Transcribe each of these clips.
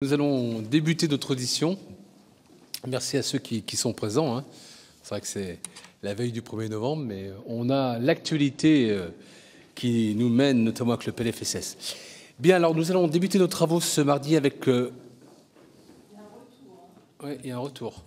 Nous allons débuter notre audition. Merci à ceux qui sont présents. C'est vrai que c'est la veille du 1er novembre, mais on a l'actualité qui nous mène, notamment avec le PLFSS. Bien, alors nous allons débuter nos travaux ce mardi avec... Il y a un retour. Oui, il y a un retour.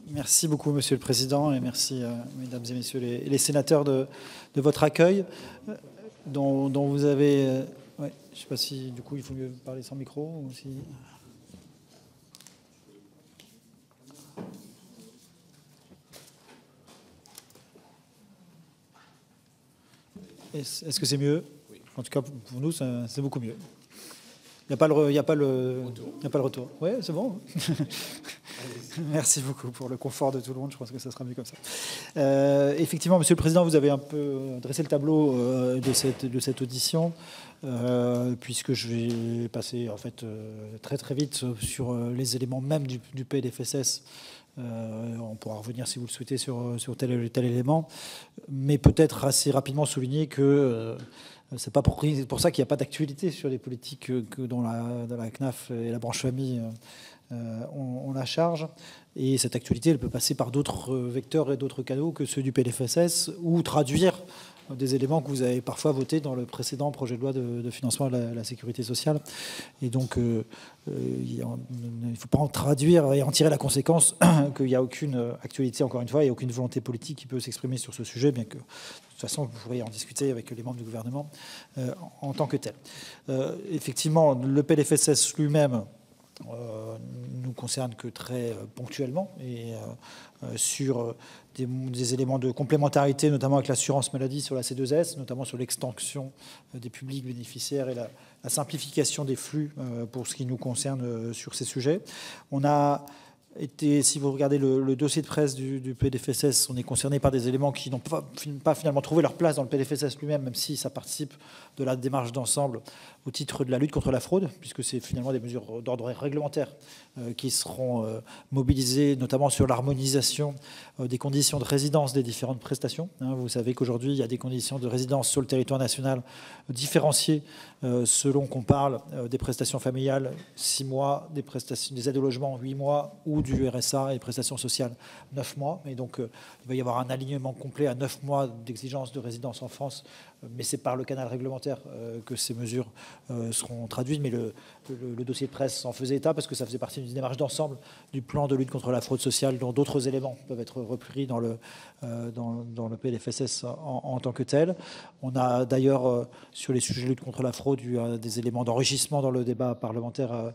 Merci beaucoup, Monsieur le Président, et merci, Mesdames et Messieurs les sénateurs, de votre accueil, dont vous avez... ouais, je ne sais pas si, du coup, il faut mieux parler sans micro ou si... Est-ce que c'est mieux? Oui. En tout cas, pour nous, c'est beaucoup mieux. Il n'y a pas le retour. Oui, c'est bon. Merci beaucoup pour le confort de tout le monde. Je pense que ça sera mieux comme ça. Effectivement, Monsieur le Président, vous avez un peu dressé le tableau de cette audition, puisque je vais passer en fait très vite sur les éléments même du PLFSS. On pourra revenir, si vous le souhaitez, sur tel élément, mais peut-être assez rapidement souligner que c'est pas pour ça qu'il n'y a pas d'actualité sur les politiques dont la CNAF et la branche famille ont la charge. Et cette actualité, elle peut passer par d'autres vecteurs et d'autres canaux que ceux du PLFSS, ou traduire des éléments que vous avez parfois votés dans le précédent projet de loi de financement de la sécurité sociale. Et donc, il ne faut pas en traduire et en tirer la conséquence qu'il n'y a aucune actualité, encore une fois, et aucune volonté politique qui peut s'exprimer sur ce sujet, bien que, de toute façon, vous pourrez en discuter avec les membres du gouvernement en tant que tel. Effectivement, le PLFSS lui-même nous concerne que très ponctuellement et sur des éléments de complémentarité, notamment avec l'assurance maladie sur la C2S, notamment sur l'extension des publics bénéficiaires et la simplification des flux pour ce qui nous concerne sur ces sujets. On a été, si vous regardez le dossier de presse du PLFSS, on est concerné par des éléments qui n'ont pas finalement trouvé leur place dans le PLFSS lui-même, même si ça participe de la démarche d'ensemble au titre de la lutte contre la fraude, puisque c'est finalement des mesures d'ordre réglementaire qui seront mobilisées, notamment sur l'harmonisation des conditions de résidence des différentes prestations. Vous savez qu'aujourd'hui, il y a des conditions de résidence sur le territoire national différenciées selon qu'on parle des prestations familiales 6 mois, des aides au logement 8 mois, ou du RSA et prestations sociales 9 mois. Et donc, il va y avoir un alignement complet à 9 mois d'exigence de résidence en France, mais c'est par le canal réglementaire que ces mesures seront traduites. Mais le dossier de presse en faisait état parce que ça faisait partie d'une démarche d'ensemble du plan de lutte contre la fraude sociale, dont d'autres éléments peuvent être repris dans le PLFSS en tant que tel. On a d'ailleurs, sur les sujets de lutte contre la fraude, eu des éléments d'enrichissement dans le débat parlementaire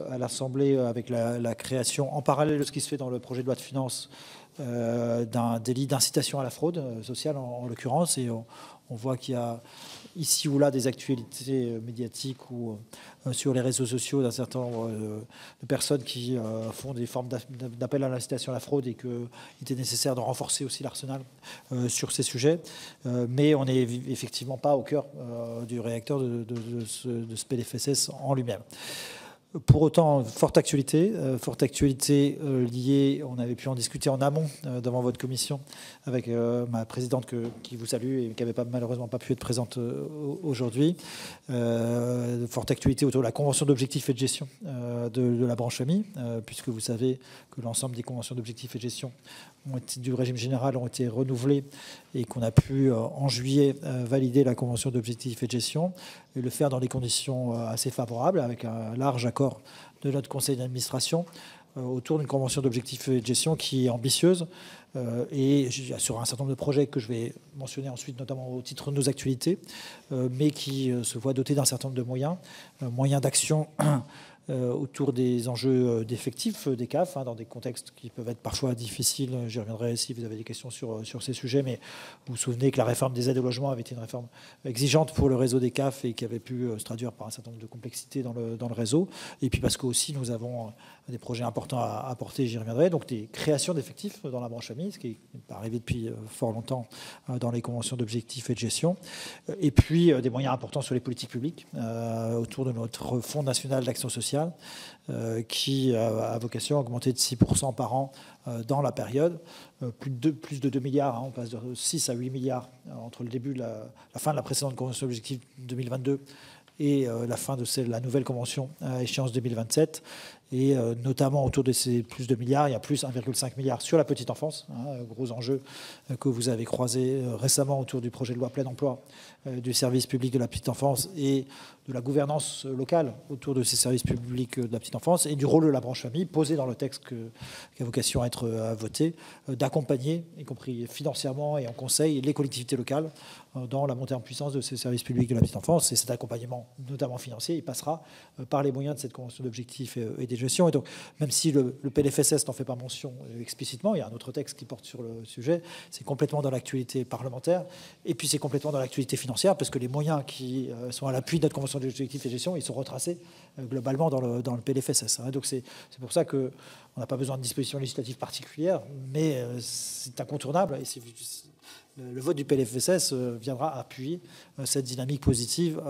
à l'Assemblée, avec la création, en parallèle de ce qui se fait dans le projet de loi de finances, d'un délit d'incitation à la fraude sociale en l'occurrence. Et on voit qu'il y a ici ou là des actualités médiatiques ou sur les réseaux sociaux d'un certain nombre de personnes qui font des formes d'appel à l'incitation à la fraude, et qu'il était nécessaire de renforcer aussi l'arsenal sur ces sujets. Mais on n'est effectivement pas au cœur du réacteur de ce PLFSS en lui-même. Pour autant, forte actualité liée, on avait pu en discuter en amont devant votre commission avec ma présidente qui vous salue et qui n'avait malheureusement pas pu être présente aujourd'hui. Forte actualité autour de la convention d'objectifs et de gestion de la branche famille, puisque vous savez que l'ensemble des conventions d'objectifs et de gestion du régime général ont été renouvelées et qu'on a pu en juillet valider la convention d'objectifs et de gestion et le faire dans des conditions assez favorables avec un large accord de notre conseil d'administration autour d'une convention d'objectifs et de gestion qui est ambitieuse et sur un certain nombre de projets que je vais mentionner ensuite, notamment au titre de nos actualités, mais qui se voit doté d'un certain nombre de moyens d'action autour des enjeux d'effectifs des CAF, dans des contextes qui peuvent être parfois difficiles. J'y reviendrai si vous avez des questions sur ces sujets, mais vous vous souvenez que la réforme des aides au logement avait été une réforme exigeante pour le réseau des CAF et qui avait pu se traduire par un certain nombre de complexités dans le réseau. Et puis parce qu'aussi nous avons des projets importants à apporter, j'y reviendrai, donc des créations d'effectifs dans la branche famille, ce qui n'est pas arrivé depuis fort longtemps dans les conventions d'objectifs et de gestion. Et puis des moyens importants sur les politiques publiques autour de notre Fonds national d'action sociale, qui a vocation à augmenter de 6% par an dans la période, plus de 2 milliards, on passe de 6 à 8 milliards entre le début, la fin de la précédente convention d'objectifs 2022 et la fin de la nouvelle convention à échéance 2027. Et notamment autour de ces plus de milliards, il y a plus 1,5 milliard sur la petite enfance, gros enjeu que vous avez croisé récemment autour du projet de loi plein emploi du service public de la petite enfance et de la gouvernance locale autour de ces services publics de la petite enfance et du rôle de la branche famille posé dans le texte qui a vocation à être voté, d'accompagner, y compris financièrement et en conseil, les collectivités locales dans la montée en puissance de ces services publics de la petite enfance. Et cet accompagnement, notamment financier, il passera par les moyens de cette convention d'objectifs et des gestions. Et donc, même si le PLFSS n'en fait pas mention explicitement, il y a un autre texte qui porte sur le sujet, c'est complètement dans l'actualité parlementaire, et puis c'est complètement dans l'actualité financière, parce que les moyens qui sont à l'appui de notre convention d'objectifs et de gestion, ils sont retracés globalement dans le PLFSS. Donc c'est pour ça qu'on n'a pas besoin de dispositions législatives particulières, mais c'est incontournable, et le vote du PLFSS viendra appuyer cette dynamique positive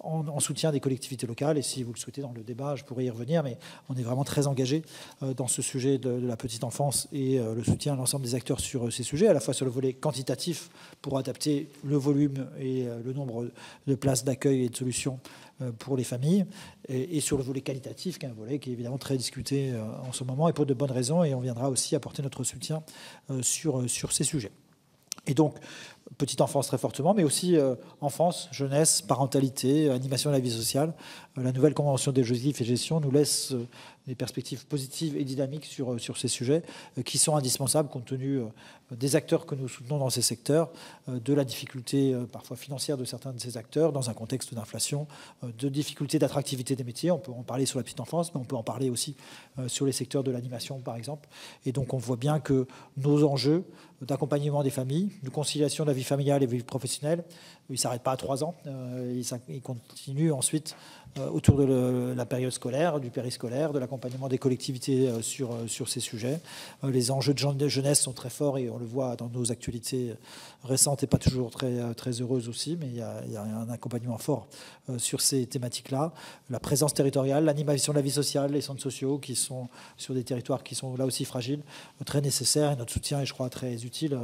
en soutien des collectivités locales. Et si vous le souhaitez dans le débat, je pourrais y revenir, mais on est vraiment très engagé dans ce sujet de la petite enfance et le soutien à l'ensemble des acteurs sur ces sujets, à la fois sur le volet quantitatif pour adapter le volume et le nombre de places d'accueil et de solutions pour les familles, et sur le volet qualitatif, qui est un volet qui est évidemment très discuté en ce moment, et pour de bonnes raisons, et on viendra aussi apporter notre soutien sur ces sujets. Et donc, petite enfance très fortement, mais aussi enfance, jeunesse, parentalité, animation de la vie sociale. La nouvelle convention d'objectifs et gestion nous laisse des perspectives positives et dynamiques sur ces sujets qui sont indispensables compte tenu des acteurs que nous soutenons dans ces secteurs, de la difficulté parfois financière de certains de ces acteurs dans un contexte d'inflation, de difficultés d'attractivité des métiers. On peut en parler sur la petite enfance, mais on peut en parler aussi sur les secteurs de l'animation, par exemple. Et donc, on voit bien que nos enjeux d'accompagnement des familles, de conciliation de la vie familiale et de la vie professionnelle, il ne s'arrête pas à 3 ans. Il continue ensuite autour de la période scolaire, du périscolaire, de l'accompagnement des collectivités sur ces sujets. Les enjeux de jeunesse sont très forts et on le voit dans nos actualités récentes et pas toujours très heureuses aussi, mais il y a un accompagnement fort sur ces thématiques-là. La présence territoriale, l'animation de la vie sociale, les centres sociaux qui sont sur des territoires qui sont là aussi fragiles, très nécessaires, et notre soutien est, je crois, très utile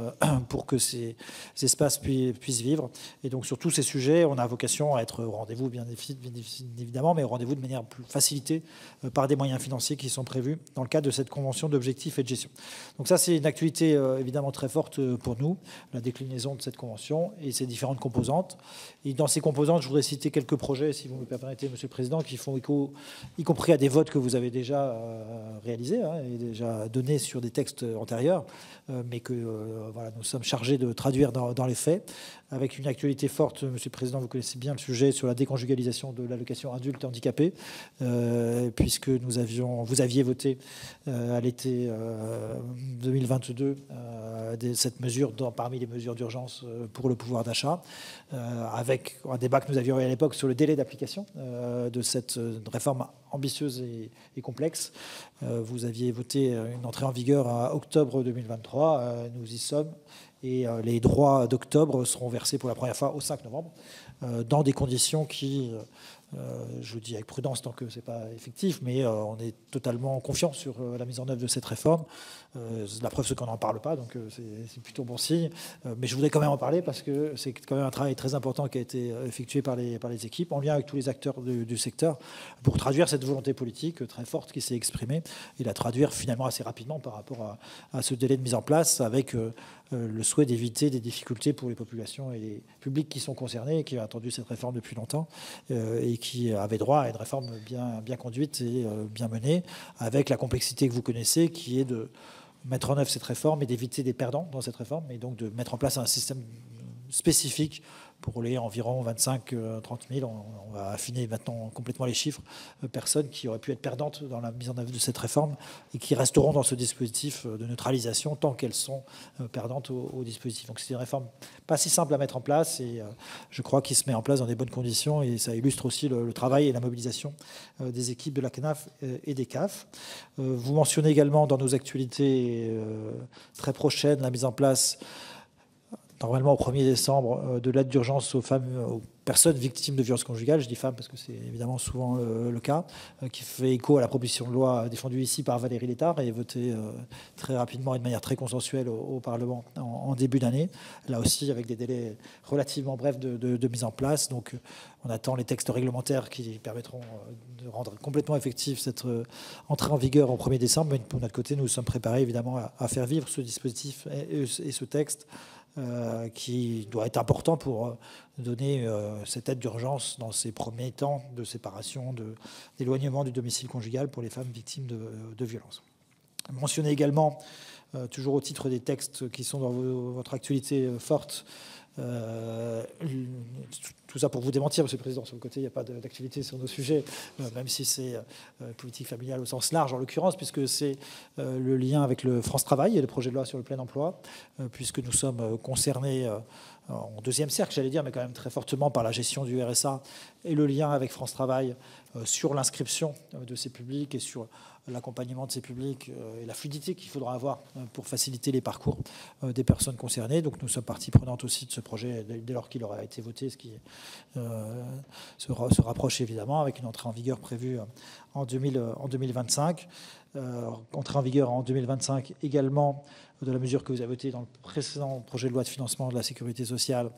pour que ces espaces puissent vivre. Et donc sur tous ces sujets, on a vocation à être au rendez-vous, bien évidemment, mais au rendez-vous de manière plus facilitée par des moyens financiers qui sont prévus dans le cadre de cette convention d'objectifs et de gestion. Donc ça, c'est une actualité évidemment très forte pour nous, la déclinaison de cette convention et ses différentes composantes. Et dans ces composantes, je voudrais citer quelques projets, si vous me permettez, Monsieur le Président, qui font écho, y compris à des votes que vous avez déjà réalisés et déjà donnés sur des textes antérieurs, mais que nous sommes chargés de traduire dans les faits, avec une actualité forte. Monsieur le Président, vous connaissez bien le sujet sur la déconjugalisation de l'allocation adulte handicapé, puisque vous aviez voté à l'été 2022 cette mesure parmi les mesures d'urgence pour le pouvoir d'achat, avec un débat que nous avions eu à l'époque sur le délai d'application de cette réforme ambitieuse et complexe. Vous aviez voté une entrée en vigueur à octobre 2023. Nous y sommes. Et les droits d'octobre seront versés pour la première fois au 5 novembre, dans des conditions qui Je le dis avec prudence tant que ce n'est pas effectif, mais on est totalement confiant sur la mise en œuvre de cette réforme. La preuve, c'est qu'on n'en parle pas, donc c'est plutôt bon signe. Mais je voudrais quand même en parler parce que c'est quand même un travail très important qui a été effectué par les équipes, en lien avec tous les acteurs du secteur, pour traduire cette volonté politique très forte qui s'est exprimée et la traduire finalement assez rapidement par rapport à ce délai de mise en place, avec le souhait d'éviter des difficultés pour les populations et les publics qui sont concernés et qui ont attendu cette réforme depuis longtemps et qui avaient droit à une réforme bien conduite et bien menée, avec la complexité que vous connaissez, qui est de mettre en œuvre cette réforme et d'éviter des perdants dans cette réforme, et donc de mettre en place un système spécifique pour les environ 25-30 000, on va affiner maintenant complètement les chiffres, personnes qui auraient pu être perdantes dans la mise en œuvre de cette réforme et qui resteront dans ce dispositif de neutralisation tant qu'elles sont perdantes au dispositif. Donc c'est une réforme pas si simple à mettre en place, et je crois qu'il se met en place dans des bonnes conditions, et ça illustre aussi le travail et la mobilisation des équipes de la CNAF et des CAF. Vous mentionnez également dans nos actualités très prochaines la mise en place, normalement au 1er décembre, de l'aide d'urgence aux femmes, aux personnes victimes de violences conjugales. Je dis femmes parce que c'est évidemment souvent le cas, qui fait écho à la proposition de loi défendue ici par Valérie Létard et votée très rapidement et de manière très consensuelle au Parlement en début d'année. Là aussi, avec des délais relativement brefs de mise en place. Donc, on attend les textes réglementaires qui permettront de rendre complètement effective cette entrée en vigueur au 1er décembre. Mais de notre côté, nous sommes préparés évidemment à faire vivre ce dispositif et ce texte, qui doit être important pour donner cette aide d'urgence dans ces premiers temps de séparation, d'éloignement du domicile conjugal pour les femmes victimes de violences. Mentionner également, toujours au titre des textes qui sont dans votre actualité forte, tout ça pour vous démentir, Monsieur le Président, sur le côté, il n'y a pas d'activité sur nos sujets, même si c'est politique familiale au sens large en l'occurrence, puisque c'est le lien avec le France Travail et le projet de loi sur le plein emploi, puisque nous sommes concernés en deuxième cercle, j'allais dire, mais quand même très fortement par la gestion du RSA et le lien avec France Travail sur l'inscription de ces publics et sur l'accompagnement de ces publics et la fluidité qu'il faudra avoir pour faciliter les parcours des personnes concernées. Donc nous sommes partie prenante aussi de ce projet dès lors qu'il aura été voté, ce qui se rapproche évidemment, avec une entrée en vigueur prévue en 2025. Entrée en vigueur en 2025 également de la mesure que vous avez votée dans le précédent projet de loi de financement de la sécurité sociale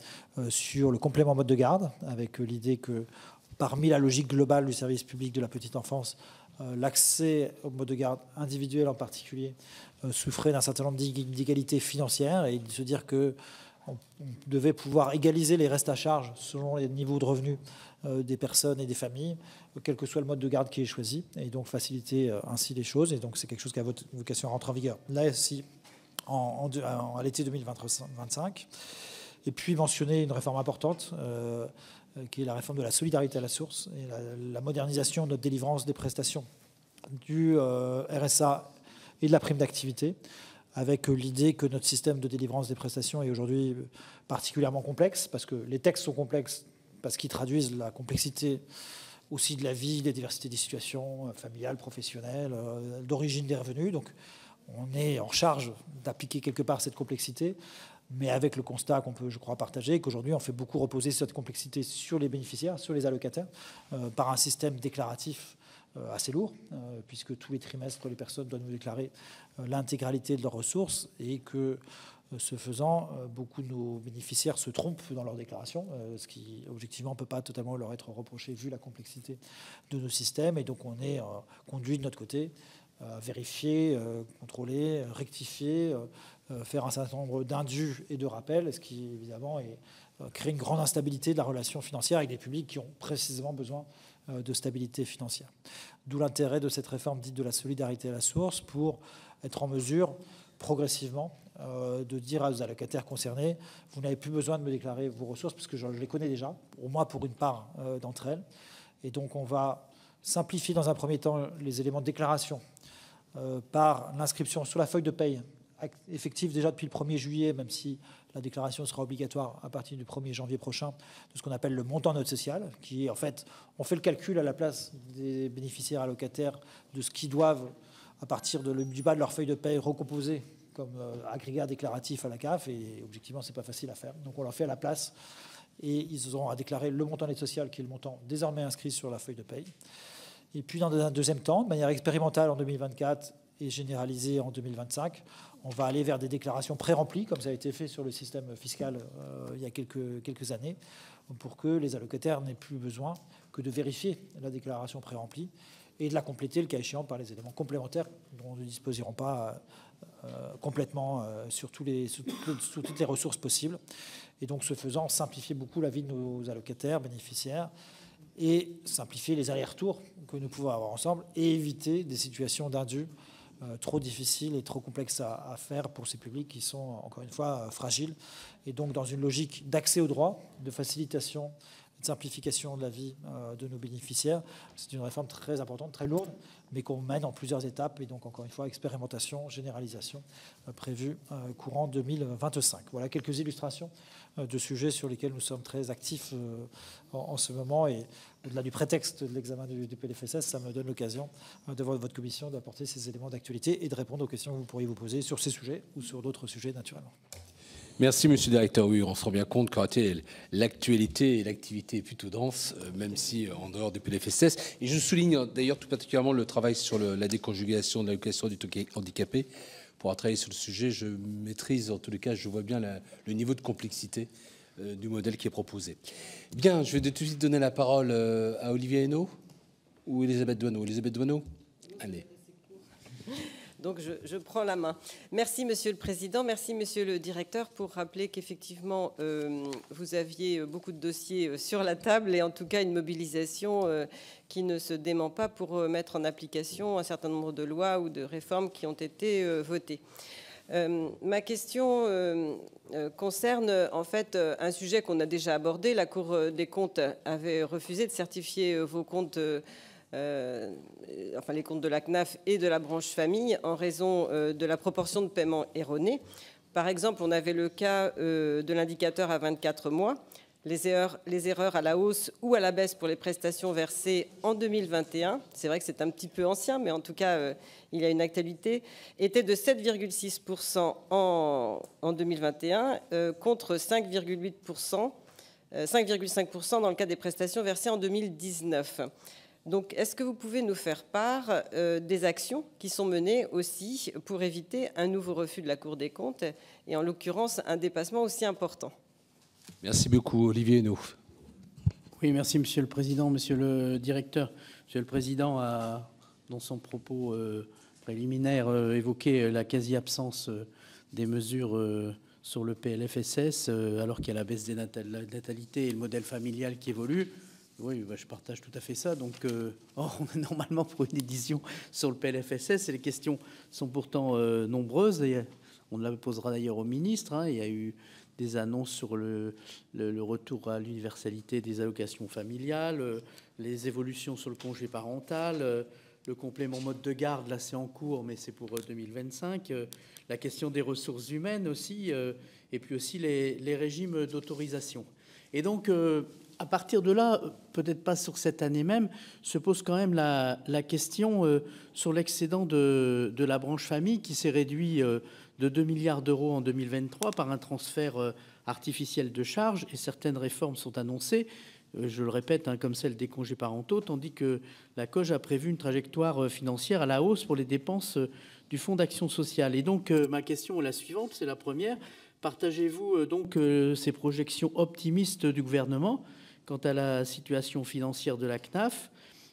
sur le complément mode de garde, avec l'idée que parmi la logique globale du service public de la petite enfance, l'accès au mode de garde individuel en particulier souffrait d'un certain nombre d'inégalités financières, et de se dire qu'on devait pouvoir égaliser les restes à charge selon les niveaux de revenus des personnes et des familles, quel que soit le mode de garde qui est choisi, et donc faciliter ainsi les choses. Et donc c'est quelque chose qui a vocation à rentrer en vigueur là aussi à l'été 2025. Et puis mentionner une réforme importante qui est la réforme de la solidarité à la source et la modernisation de notre délivrance des prestations du RSA et de la prime d'activité, avec l'idée que notre système de délivrance des prestations est aujourd'hui particulièrement complexe, parce que les textes sont complexes, parce qu'ils traduisent la complexité aussi de la vie, des diversités des situations familiales, professionnelles, d'origine des revenus. Donc on est en charge d'appliquer quelque part cette complexité, mais avec le constat qu'on peut, je crois, partager, qu'aujourd'hui, on fait beaucoup reposer cette complexité sur les bénéficiaires, sur les allocataires, par un système déclaratif assez lourd, puisque tous les trimestres, les personnes doivent nous déclarer l'intégralité de leurs ressources, et que, ce faisant, beaucoup de nos bénéficiaires se trompent dans leur déclaration, ce qui, objectivement, ne peut pas totalement leur être reproché vu la complexité de nos systèmes. Et donc, on est conduit de notre côté à vérifier, contrôler, rectifier, faire un certain nombre d'indus et de rappels, ce qui, évidemment, crée une grande instabilité de la relation financière avec des publics qui ont précisément besoin de stabilité financière. D'où l'intérêt de cette réforme dite de la solidarité à la source, pour être en mesure, progressivement, de dire aux allocataires concernés, vous n'avez plus besoin de me déclarer vos ressources, parce que je les connais déjà, au moins pour une part d'entre elles. Et donc on va simplifier dans un premier temps les éléments de déclaration par l'inscription sur la feuille de paye, effective déjà depuis le 1er juillet, même si la déclaration sera obligatoire à partir du 1er janvier prochain, de ce qu'on appelle le montant note sociale, qui est en fait, on fait le calcul à la place des bénéficiaires allocataires de ce qu'ils doivent, à partir du bas de leur feuille de paye, recomposer comme agrégat déclaratif à la CAF, et objectivement, c'est pas facile à faire. Donc on leur fait à la place, et ils auront à déclarer le montant d'aide sociale qui est le montant désormais inscrit sur la feuille de paye. Et puis dans un deuxième temps, de manière expérimentale en 2024 et généralisée en 2025, on va aller vers des déclarations pré-remplies, comme ça a été fait sur le système fiscal il y a quelques années, pour que les allocataires n'aient plus besoin que de vérifier la déclaration pré-remplie et de la compléter, le cas échéant, par les éléments complémentaires dont nous ne disposerons pas complètement sur toutes les ressources possibles. Et donc, ce faisant, simplifier beaucoup la vie de nos allocataires, bénéficiaires, et simplifier les allers-retours que nous pouvons avoir ensemble, et éviter des situations d'indus trop difficiles et trop complexes à faire pour ces publics qui sont, encore une fois, fragiles. Et donc, dans une logique d'accès aux droits, de facilitation, de simplification de la vie de nos bénéficiaires, c'est une réforme très importante, très lourde, mais qu'on mène en plusieurs étapes. Et donc, encore une fois, expérimentation, généralisation prévue courant 2025. Voilà quelques illustrations de sujets sur lesquels nous sommes très actifs en ce moment. Et au-delà du prétexte de l'examen du PLFSS, ça me donne l'occasion, devant votre commission, d'apporter ces éléments d'actualité et de répondre aux questions que vous pourriez vous poser sur ces sujets ou sur d'autres sujets, naturellement. Merci, monsieur le directeur. Oui, on se rend bien compte qu'en réalité, l'actualité et l'activité est plutôt dense, même si en dehors du PLFSS. Et je souligne d'ailleurs tout particulièrement le travail sur la déconjugation de l'allocation du handicapé. Pour travailler sur le sujet, je maîtrise, en tous les cas, je vois bien le niveau de complexité du modèle qui est proposé. Bien, je vais tout de suite donner la parole à Olivier Henno ou Elisabeth Doineau. Elisabeth Doineau, allez. Donc, je prends la main. Merci, Monsieur le Président. Merci, Monsieur le Directeur, pour rappeler qu'effectivement, vous aviez beaucoup de dossiers sur la table et en tout cas une mobilisation qui ne se dément pas pour mettre en application un certain nombre de lois ou de réformes qui ont été votées. Ma question concerne en fait un sujet qu'on a déjà abordé. La Cour des comptes avait refusé de certifier vos comptes les comptes de la CNAF et de la branche famille en raison de la proportion de paiement erronée. Par exemple, on avait le cas de l'indicateur à 24 mois. Les erreurs à la hausse ou à la baisse pour les prestations versées en 2021, c'est vrai que c'est un petit peu ancien, mais en tout cas, il y a une actualité, étaient de 7,6% en 2021 contre 5,8%, 5,5% dans le cas des prestations versées en 2019. Donc, est-ce que vous pouvez nous faire part des actions qui sont menées aussi pour éviter un nouveau refus de la Cour des comptes et en l'occurrence un dépassement aussi important? Merci beaucoup, Olivier Henno. Oui, merci, Monsieur le Président, Monsieur le Directeur. Monsieur le Président a, dans son propos préliminaire, évoqué la quasi-absence des mesures sur le PLFSS, alors qu'il y a la baisse des natalités et le modèle familial qui évolue. Oui, je partage tout à fait ça. Donc, on est normalement pour une édition sur le PLFSS et les questions sont pourtant nombreuses. Et on la posera d'ailleurs au ministre. Il y a eu des annonces sur le retour à l'universalité des allocations familiales, les évolutions sur le congé parental, le complément mode de garde, là c'est en cours, mais c'est pour 2025. La question des ressources humaines aussi, et puis aussi les régimes d'autorisation. Et donc, à partir de là, peut-être pas sur cette année même, se pose quand même la question sur l'excédent de la branche famille qui s'est réduit de 2 milliards d'euros en 2023 par un transfert artificiel de charges, et certaines réformes sont annoncées, je le répète, comme celle des congés parentaux, tandis que la COJ a prévu une trajectoire financière à la hausse pour les dépenses du Fonds d'action sociale. Et donc, ma question est la suivante, c'est la première. Partagez-vous donc ces projections optimistes du gouvernement quant à la situation financière de la CNAF?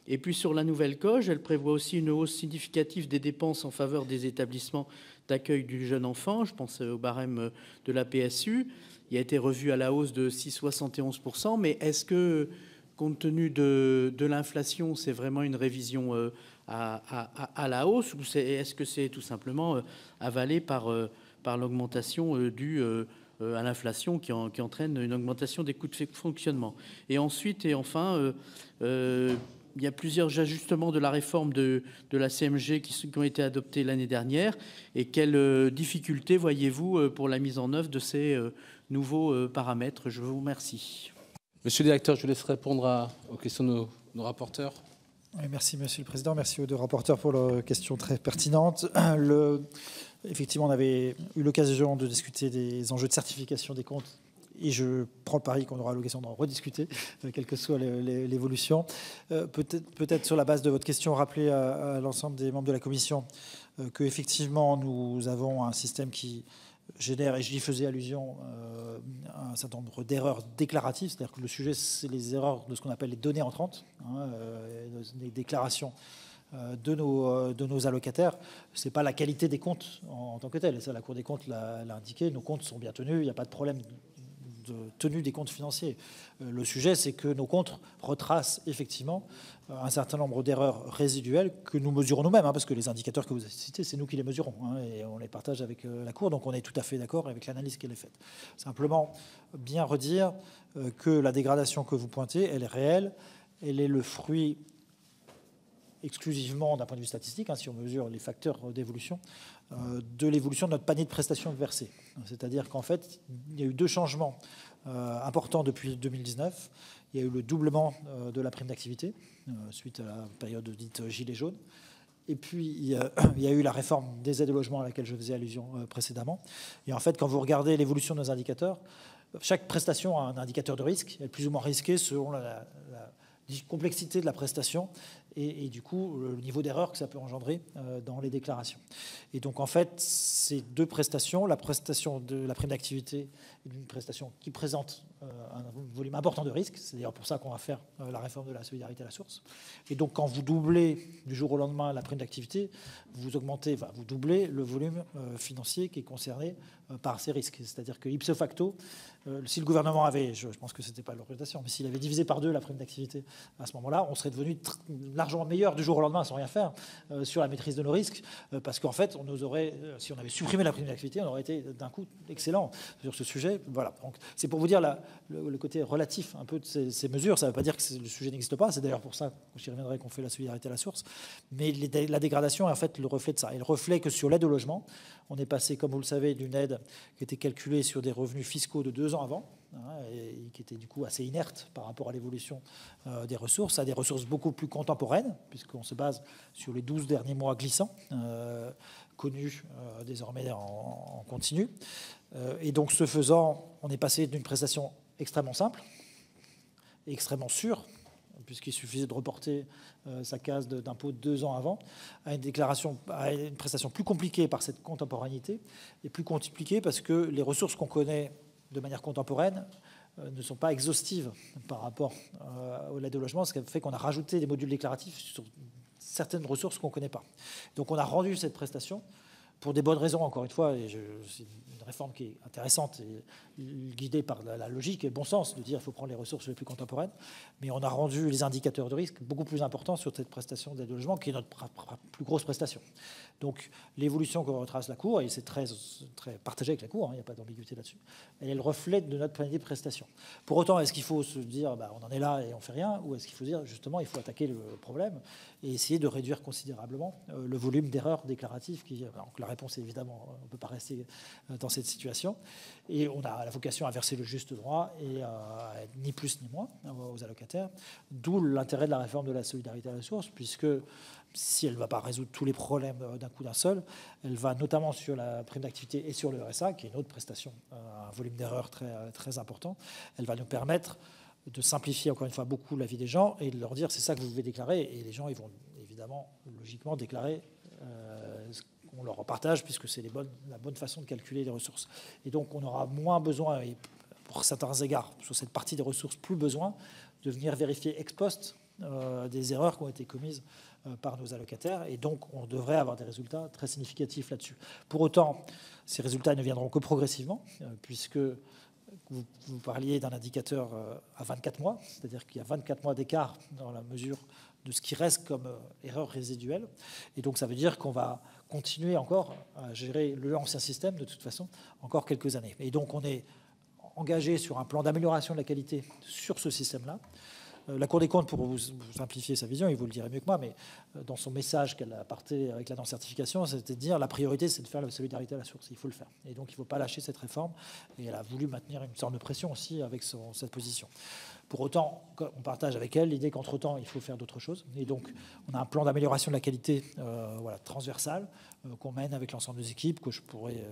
Et puis sur la nouvelle COJ, elle prévoit aussi une hausse significative des dépenses en faveur des établissements d'accueil du jeune enfant. Je pense au barème de la PSU. Il a été revu à la hausse de 6,71%. Mais est-ce que, compte tenu de l'inflation, c'est vraiment une révision à la hausse, ou est-ce que c'est tout simplement avalé par l'augmentation due à l'inflation qui entraîne une augmentation des coûts de fonctionnement? Et ensuite, et enfin, il y a plusieurs ajustements de la réforme de la CMG qui ont été adoptés l'année dernière. Et quelles difficultés voyez-vous pour la mise en œuvre de ces nouveaux paramètres? Je vous remercie. Monsieur le Directeur, je vous laisse répondre aux questions de nos rapporteurs. Oui, merci, Monsieur le Président. Merci aux deux rapporteurs pour leurs questions très pertinentes. Effectivement, on avait eu l'occasion de discuter des enjeux de certification des comptes et je prends le pari qu'on aura l'occasion d'en rediscuter, quelle que soit l'évolution. Peut-être sur la base de votre question, rappeler à l'ensemble des membres de la Commission qu'effectivement, nous avons un système qui génère, et j'y faisais allusion, un certain nombre d'erreurs déclaratives, c'est-à-dire que le sujet, c'est les erreurs de ce qu'on appelle les données entrantes, les déclarations de nos allocataires. Ce n'est pas la qualité des comptes en tant que telle, et ça la Cour des comptes l'a indiqué, nos comptes sont bien tenus, il n'y a pas de problème de tenue des comptes financiers. Le sujet, c'est que nos comptes retracent effectivement un certain nombre d'erreurs résiduelles que nous mesurons nous-mêmes, parce que les indicateurs que vous avez cités, c'est nous qui les mesurons, et on les partage avec la Cour, donc on est tout à fait d'accord avec l'analyse qui est faite. Simplement, bien redire que la dégradation que vous pointez, elle est réelle, elle est le fruit exclusivement d'un point de vue statistique, si on mesure les facteurs d'évolution, de l'évolution de notre panier de prestations versées. C'est-à-dire qu'en fait, il y a eu 2 changements importants depuis 2019. Il y a eu le doublement de la prime d'activité suite à la période dite gilet jaune. Et puis, il y a eu la réforme des aides au logement à laquelle je faisais allusion précédemment. Et en fait, quand vous regardez l'évolution de nos indicateurs, chaque prestation a un indicateur de risque. Elle est plus ou moins risquée selon la complexité de la prestation et du coup le niveau d'erreur que ça peut engendrer dans les déclarations. Et donc en fait, ces 2 prestations, la prestation de la prime d'activité est une prestation qui présente un volume important de risques. C'est d'ailleurs pour ça qu'on va faire la réforme de la solidarité à la source. Et donc quand vous doublez du jour au lendemain la prime d'activité, vous doublez le volume financier qui est concerné par ces risques. C'est-à-dire que ipso facto, si le gouvernement avait, je pense que ce n'était pas l'orientation, mais s'il avait divisé par 2 la prime d'activité à ce moment-là, on serait devenu largement meilleur du jour au lendemain sans rien faire sur la maîtrise de nos risques, parce qu'en fait, si on avait supprimé la prime d'activité, on aurait été d'un coup excellent sur ce sujet. Voilà. Donc, c'est pour vous dire le côté relatif un peu de ces mesures. Ça ne veut pas dire que le sujet n'existe pas. C'est d'ailleurs pour ça, j'y reviendrai, qu'on fait la solidarité à la source. Mais la dégradation est en fait le reflet de ça. Et le reflet que sur l'aide au logement, on est passé, comme vous le savez, d'une aide qui était calculée sur des revenus fiscaux de 2 ans avant, et qui était du coup assez inerte par rapport à l'évolution des ressources, à des ressources beaucoup plus contemporaines, puisqu'on se base sur les 12 derniers mois glissants, connus désormais en continu. Et donc, ce faisant, on est passé d'une prestation extrêmement simple, extrêmement sûre, puisqu'il suffisait de reporter sa case d'impôt 2 ans avant, à une prestation plus compliquée par cette contemporanéité, et plus compliquée parce que les ressources qu'on connaît de manière contemporaine ne sont pas exhaustives par rapport à l'aide au logement, ce qui fait qu'on a rajouté des modules déclaratifs sur certaines ressources qu'on ne connaît pas. Donc on a rendu cette prestation pour des bonnes raisons, encore une fois, et c'est une réforme qui est intéressante et guidée par la logique et le bon sens de dire qu'il faut prendre les ressources les plus contemporaines, mais on a rendu les indicateurs de risque beaucoup plus importants sur cette prestation d'aide au logement, qui est notre plus grosse prestation. Donc l'évolution que retrace la Cour, et c'est très partagé avec la Cour, il n'y a pas d'ambiguïté là-dessus, elle est le reflet de notre panier de prestations. Pour autant, est-ce qu'il faut se dire on en est là et on ne fait rien, ou est-ce qu'il faut dire justement il faut attaquer le problème et essayer de réduire considérablement le volume d'erreurs déclaratives donc la réponse est évidemment, on ne peut pas rester dans cette situation. Et on a la vocation à verser le juste droit et ni plus ni moins aux allocataires. D'où l'intérêt de la réforme de la solidarité à la source, puisque si elle ne va pas résoudre tous les problèmes d'un coup d'un seul, elle va notamment sur la prime d'activité et sur le RSA, qui est une autre prestation, un volume d'erreurs très, très important. Elle va nous permettre de simplifier encore une fois beaucoup la vie des gens et de leur dire c'est ça que vous devez déclarer. Et les gens, ils vont évidemment, logiquement, déclarer on leur partage, puisque c'est la bonne façon de calculer les ressources. Et donc, on aura moins besoin, et pour certains égards, sur cette partie des ressources, plus besoin de venir vérifier ex post des erreurs qui ont été commises par nos allocataires. Et donc, on devrait avoir des résultats très significatifs là-dessus. Pour autant, ces résultats ne viendront que progressivement, puisque vous parliez d'un indicateur à 24 mois, c'est-à-dire qu'il y a 24 mois d'écart dans la mesure de ce qui reste comme erreur résiduelle. Et donc, ça veut dire qu'on va continuer encore à gérer l'ancien système, de toute façon, encore quelques années. Et donc, on est engagé sur un plan d'amélioration de la qualité sur ce système-là. La Cour des comptes, pour vous simplifier sa vision, il vous le dirait mieux que moi, mais dans son message qu'elle a apporté avec la non-certification, c'était de dire la priorité, c'est de faire la solidarité à la source. Il faut le faire. Et donc, il ne faut pas lâcher cette réforme. Et elle a voulu maintenir une sorte de pression aussi avec cette position. Pour autant, on partage avec elle l'idée qu'entre-temps, il faut faire d'autres choses. Et donc, on a un plan d'amélioration de la qualité transversale qu'on mène avec l'ensemble des équipes, que je ne vais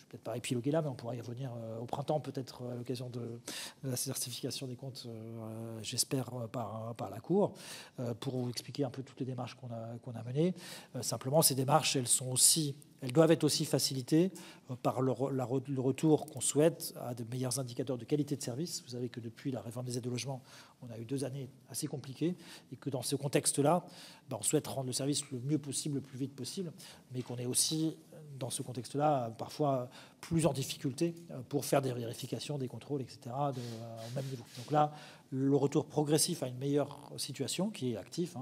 peut-être pas épiloguer là, mais on pourra y revenir au printemps, peut-être à l'occasion de la certification des comptes, j'espère, par la Cour, pour vous expliquer un peu toutes les démarches qu'on a menées. Simplement, ces démarches, elles doivent être aussi facilitées par le retour qu'on souhaite à de meilleurs indicateurs de qualité de service. Vous savez que depuis la réforme des aides au logement, on a eu 2 années assez compliquées et que dans ce contexte-là, on souhaite rendre le service le mieux possible, le plus vite possible, mais qu'on est aussi, dans ce contexte-là, parfois plus en difficulté pour faire des vérifications, des contrôles, etc., au même niveau. Donc là, le retour progressif à une meilleure situation, qui est actif,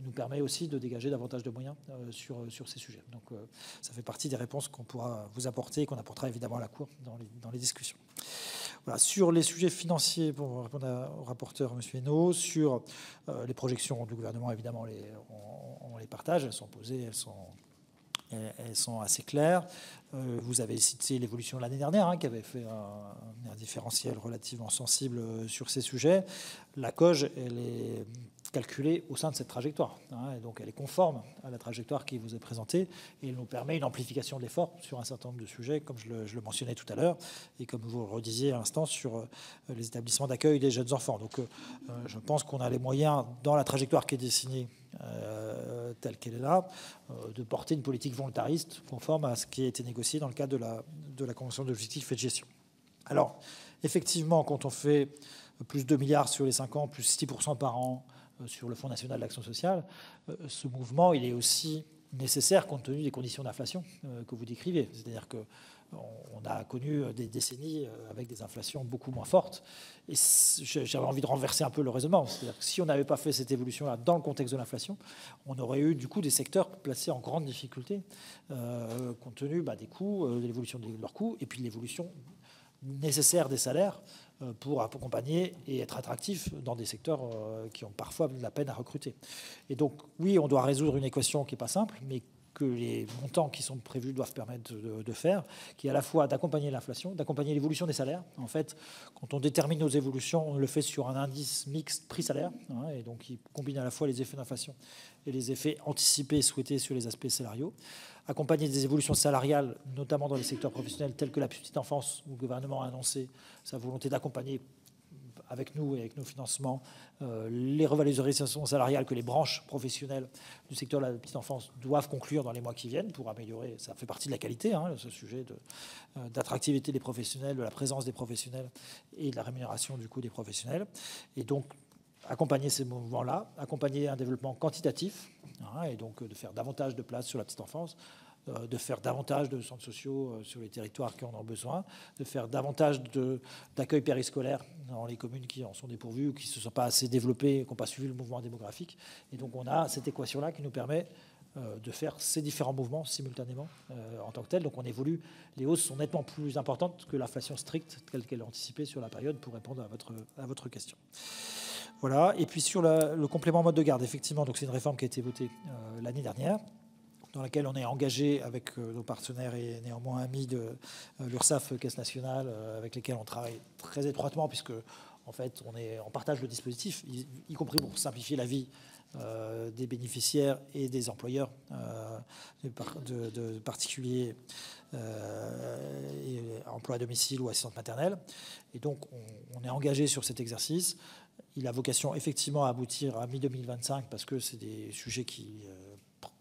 nous permet aussi de dégager davantage de moyens sur ces sujets. Donc ça fait partie des réponses qu'on pourra vous apporter et qu'on apportera évidemment à la Cour dans les discussions. Voilà, sur les sujets financiers, pour répondre au rapporteur, M. Hainaut, sur les projections du gouvernement, évidemment, on les partage, elles sont posées, elles sont assez claires. Vous avez cité l'évolution de l'année dernière, qui avait fait un différentiel relativement sensible sur ces sujets. La COG, elle est calculée au sein de cette trajectoire, et donc elle est conforme à la trajectoire qui vous est présentée, et elle nous permet une amplification de l'effort sur un certain nombre de sujets, comme je le mentionnais tout à l'heure, et comme vous le redisiez à l'instant sur les établissements d'accueil des jeunes enfants. Donc je pense qu'on a les moyens, dans la trajectoire qui est dessinée telle qu'elle est là, de porter une politique volontariste conforme à ce qui a été négocié dans le cadre de la Convention d'objectifs et de gestion. Alors, effectivement, quand on fait plus 2 milliards sur les 5 ans, plus 6% par an sur le Fonds national d'action sociale, ce mouvement, il est aussi nécessaire compte tenu des conditions d'inflation que vous décrivez. C'est-à-dire qu'on a connu des décennies avec des inflations beaucoup moins fortes. Et j'avais envie de renverser un peu le raisonnement. C'est-à-dire que si on n'avait pas fait cette évolution-là dans le contexte de l'inflation, on aurait eu du coup des secteurs placés en grande difficulté compte tenu des coûts, de l'évolution de leurs coûts, et puis l'évolution nécessaire des salaires pour accompagner et être attractif dans des secteurs qui ont parfois de la peine à recruter. Et donc, oui, on doit résoudre une équation qui n'est pas simple, mais que les montants qui sont prévus doivent permettre de faire, qui est à la fois d'accompagner l'inflation, d'accompagner l'évolution des salaires. En fait, quand on détermine nos évolutions, on le fait sur un indice mixte prix-salaire, et donc qui combine à la fois les effets d'inflation et les effets anticipés et souhaités sur les aspects salariaux. Accompagner des évolutions salariales, notamment dans les secteurs professionnels tels que la petite enfance, où le gouvernement a annoncé sa volonté d'accompagner avec nous et avec nos financements les revalorisations salariales que les branches professionnelles du secteur de la petite enfance doivent conclure dans les mois qui viennent pour améliorer, ça fait partie de la qualité, ce sujet d'attractivité des professionnels, de la présence des professionnels et de la rémunération du coût des professionnels. Et donc, accompagner ces mouvements-là, accompagner un développement quantitatif, et donc de faire davantage de places sur la petite enfance, de faire davantage de centres sociaux sur les territoires qui en ont besoin, de faire davantage d'accueil périscolaire dans les communes qui en sont dépourvues ou qui ne se sont pas assez développées, qui n'ont pas suivi le mouvement démographique. Et donc on a cette équation-là qui nous permet de faire ces différents mouvements simultanément en tant que tel. Donc on évolue. Les hausses sont nettement plus importantes que l'inflation stricte telle qu'elle est anticipée sur la période, pour répondre à votre question. Voilà. Et puis sur le complément mode de garde, effectivement, donc c'est une réforme qui a été votée l'année dernière, dans laquelle on est engagé avec nos partenaires et néanmoins amis de l'URSSAF, Caisse nationale, avec lesquels on travaille très étroitement, puisque en fait on partage le dispositif, y compris pour simplifier la vie des bénéficiaires et des employeurs de particuliers et emploi à domicile ou assistante maternelle. Et donc on est engagé sur cet exercice. Il a vocation effectivement à aboutir à mi-2025, parce que c'est des sujets qui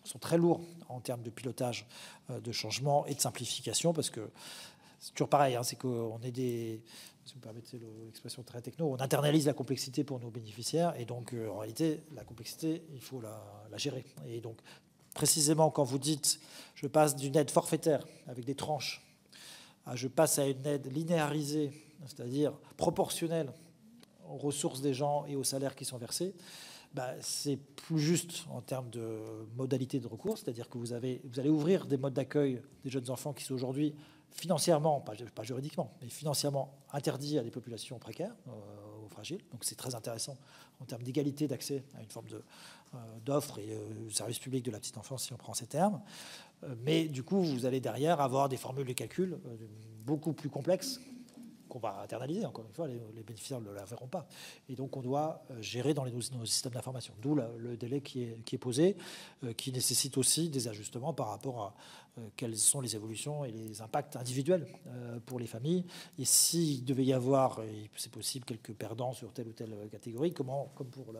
sont très lourds en termes de pilotage, de changement et de simplification, parce que c'est toujours pareil, c'est qu'on est si vous me permettez l'expression très techno, on internalise la complexité pour nos bénéficiaires, et donc en réalité, la complexité, il faut la gérer. Et donc, précisément, quand vous dites « je passe d'une aide forfaitaire avec des tranches à je passe à une aide linéarisée, c'est-à-dire proportionnelle aux ressources des gens et aux salaires qui sont versés », c'est plus juste en termes de modalités de recours, c'est-à-dire que vous allez ouvrir des modes d'accueil des jeunes enfants qui sont aujourd'hui financièrement, pas juridiquement, mais financièrement interdits à des populations précaires ou fragiles. Donc c'est très intéressant en termes d'égalité d'accès à une forme d'offre et service public de la petite enfance, si on prend ces termes. Mais du coup, vous allez derrière avoir des formules de calcul beaucoup plus complexes qu'on va internaliser, encore une fois, les bénéficiaires ne la verront pas. Et donc, on doit gérer dans nos systèmes d'information. D'où le délai qui est posé, qui nécessite aussi des ajustements par rapport à quelles sont les évolutions et les impacts individuels pour les familles. Et s'il devait y avoir, et c'est possible, quelques perdants sur telle ou telle catégorie, comme pour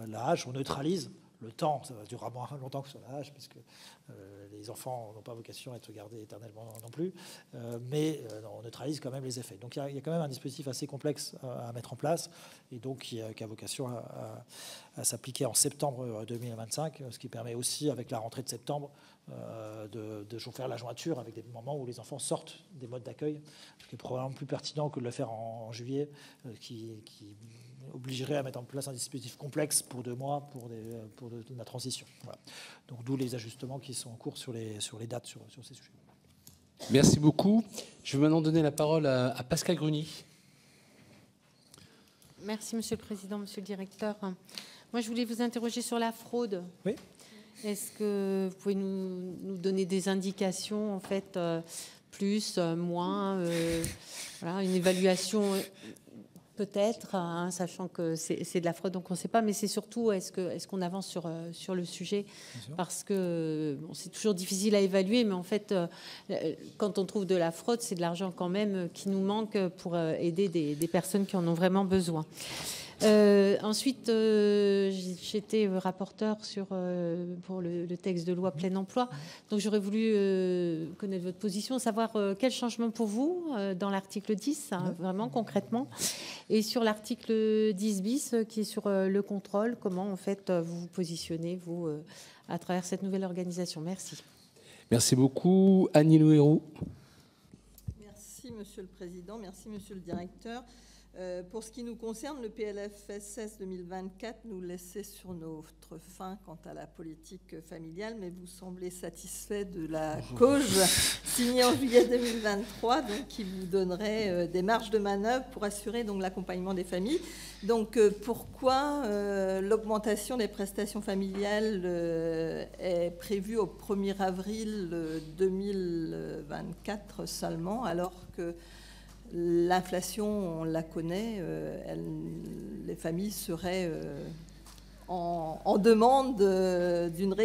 l'AH, on neutralise le temps. Ça va durer moins longtemps que sur l'AH, parce que les enfants n'ont pas vocation à être gardés éternellement non plus, mais on neutralise quand même les effets. Donc il y a quand même un dispositif assez complexe à mettre en place, et donc qui a vocation à s'appliquer en septembre 2025, ce qui permet aussi, avec la rentrée de septembre, de faire la jointure avec des moments où les enfants sortent des modes d'accueil, ce qui est probablement plus pertinent que de le faire en juillet, qui obligerait à mettre en place un dispositif complexe pour 2 mois pour la transition. Voilà. Donc d'où les ajustements qui sont en cours sur les dates sur ces sujets. Merci beaucoup. Je vais maintenant donner la parole à Pascale Gruny. Merci, Monsieur le Président, Monsieur le Directeur. Moi, je voulais vous interroger sur la fraude. Oui. Est-ce que vous pouvez nous donner des indications, en fait, plus, moins, voilà, une évaluation peut-être, hein, sachant que c'est de la fraude, donc on ne sait pas, mais c'est surtout, est-ce qu'on avance sur le sujet, parce que bon, c'est toujours difficile à évaluer, mais en fait, quand on trouve de la fraude, c'est de l'argent quand même qui nous manque pour aider des personnes qui en ont vraiment besoin. Ensuite, j'étais rapporteur pour le texte de loi plein emploi. Donc j'aurais voulu connaître votre position, savoir quel changement pour vous dans l'article 10, hein, vraiment concrètement, et sur l'article 10 bis qui est sur le contrôle, comment en fait vous vous positionnez, vous, à travers cette nouvelle organisation. Merci. Merci beaucoup. Annie Louérou. Merci, Monsieur le Président. Merci, Monsieur le Directeur. Pour ce qui nous concerne, le PLFSS 2024 nous laissait sur notre faim quant à la politique familiale, mais vous semblez satisfait de la COG signée en juillet 2023, donc qui vous donnerait des marges de manœuvre pour assurer donc l'accompagnement des familles. Donc pourquoi l'augmentation des prestations familiales est prévue au 1er avril 2024 seulement, alors que l'inflation, on la connaît, les familles seraient en demande d'une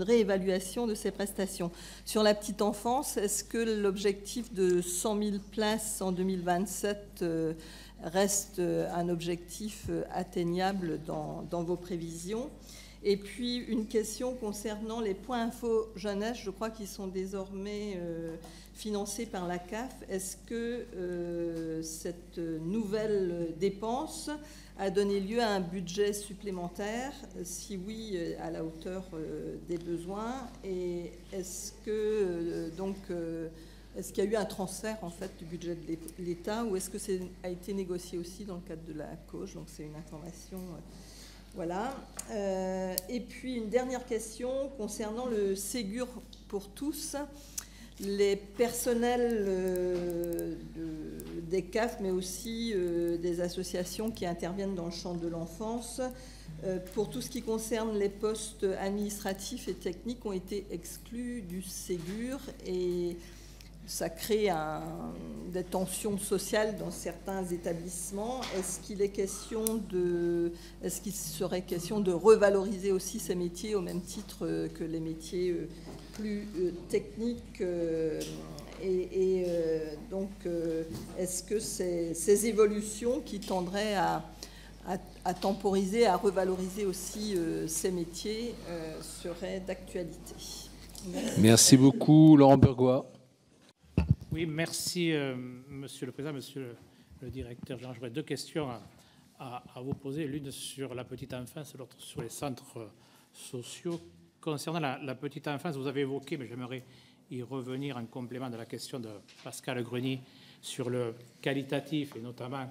réévaluation de ces prestations. Sur la petite enfance, est-ce que l'objectif de 100 000 places en 2027 reste un objectif atteignable dans vos prévisions ? Et puis une question concernant les points info jeunesse, je crois qu'ils sont désormais financés par la CAF. Est-ce que cette nouvelle dépense a donné lieu à un budget supplémentaire? Si oui, à la hauteur des besoins. Et est-ce que est-ce qu'il y a eu un transfert en fait du budget de l'État, ou est-ce que ça a été négocié aussi dans le cadre de la COG? Donc c'est une information. Voilà. Et puis une dernière question concernant le Ségur pour tous. Les personnels des CAF, mais aussi des associations qui interviennent dans le champ de l'enfance, pour tout ce qui concerne les postes administratifs et techniques, ont été exclus du Ségur, et ça crée des tensions sociales dans certains établissements. Est-ce qu'il serait question de revaloriser aussi ces métiers au même titre que les métiers plus techniques donc, est-ce que ces évolutions qui tendraient à temporiser, à revaloriser aussi ces métiers seraient d'actualité? Merci beaucoup. Laurent Burgois. Oui, merci, Monsieur le Président, Monsieur le Directeur. J'aurais 2 questions à vous poser, l'une sur la petite enfance, l'autre sur les centres sociaux. Concernant la petite enfance, vous avez évoqué, mais j'aimerais y revenir en complément de la question de Pascale Gruny sur le qualitatif, et notamment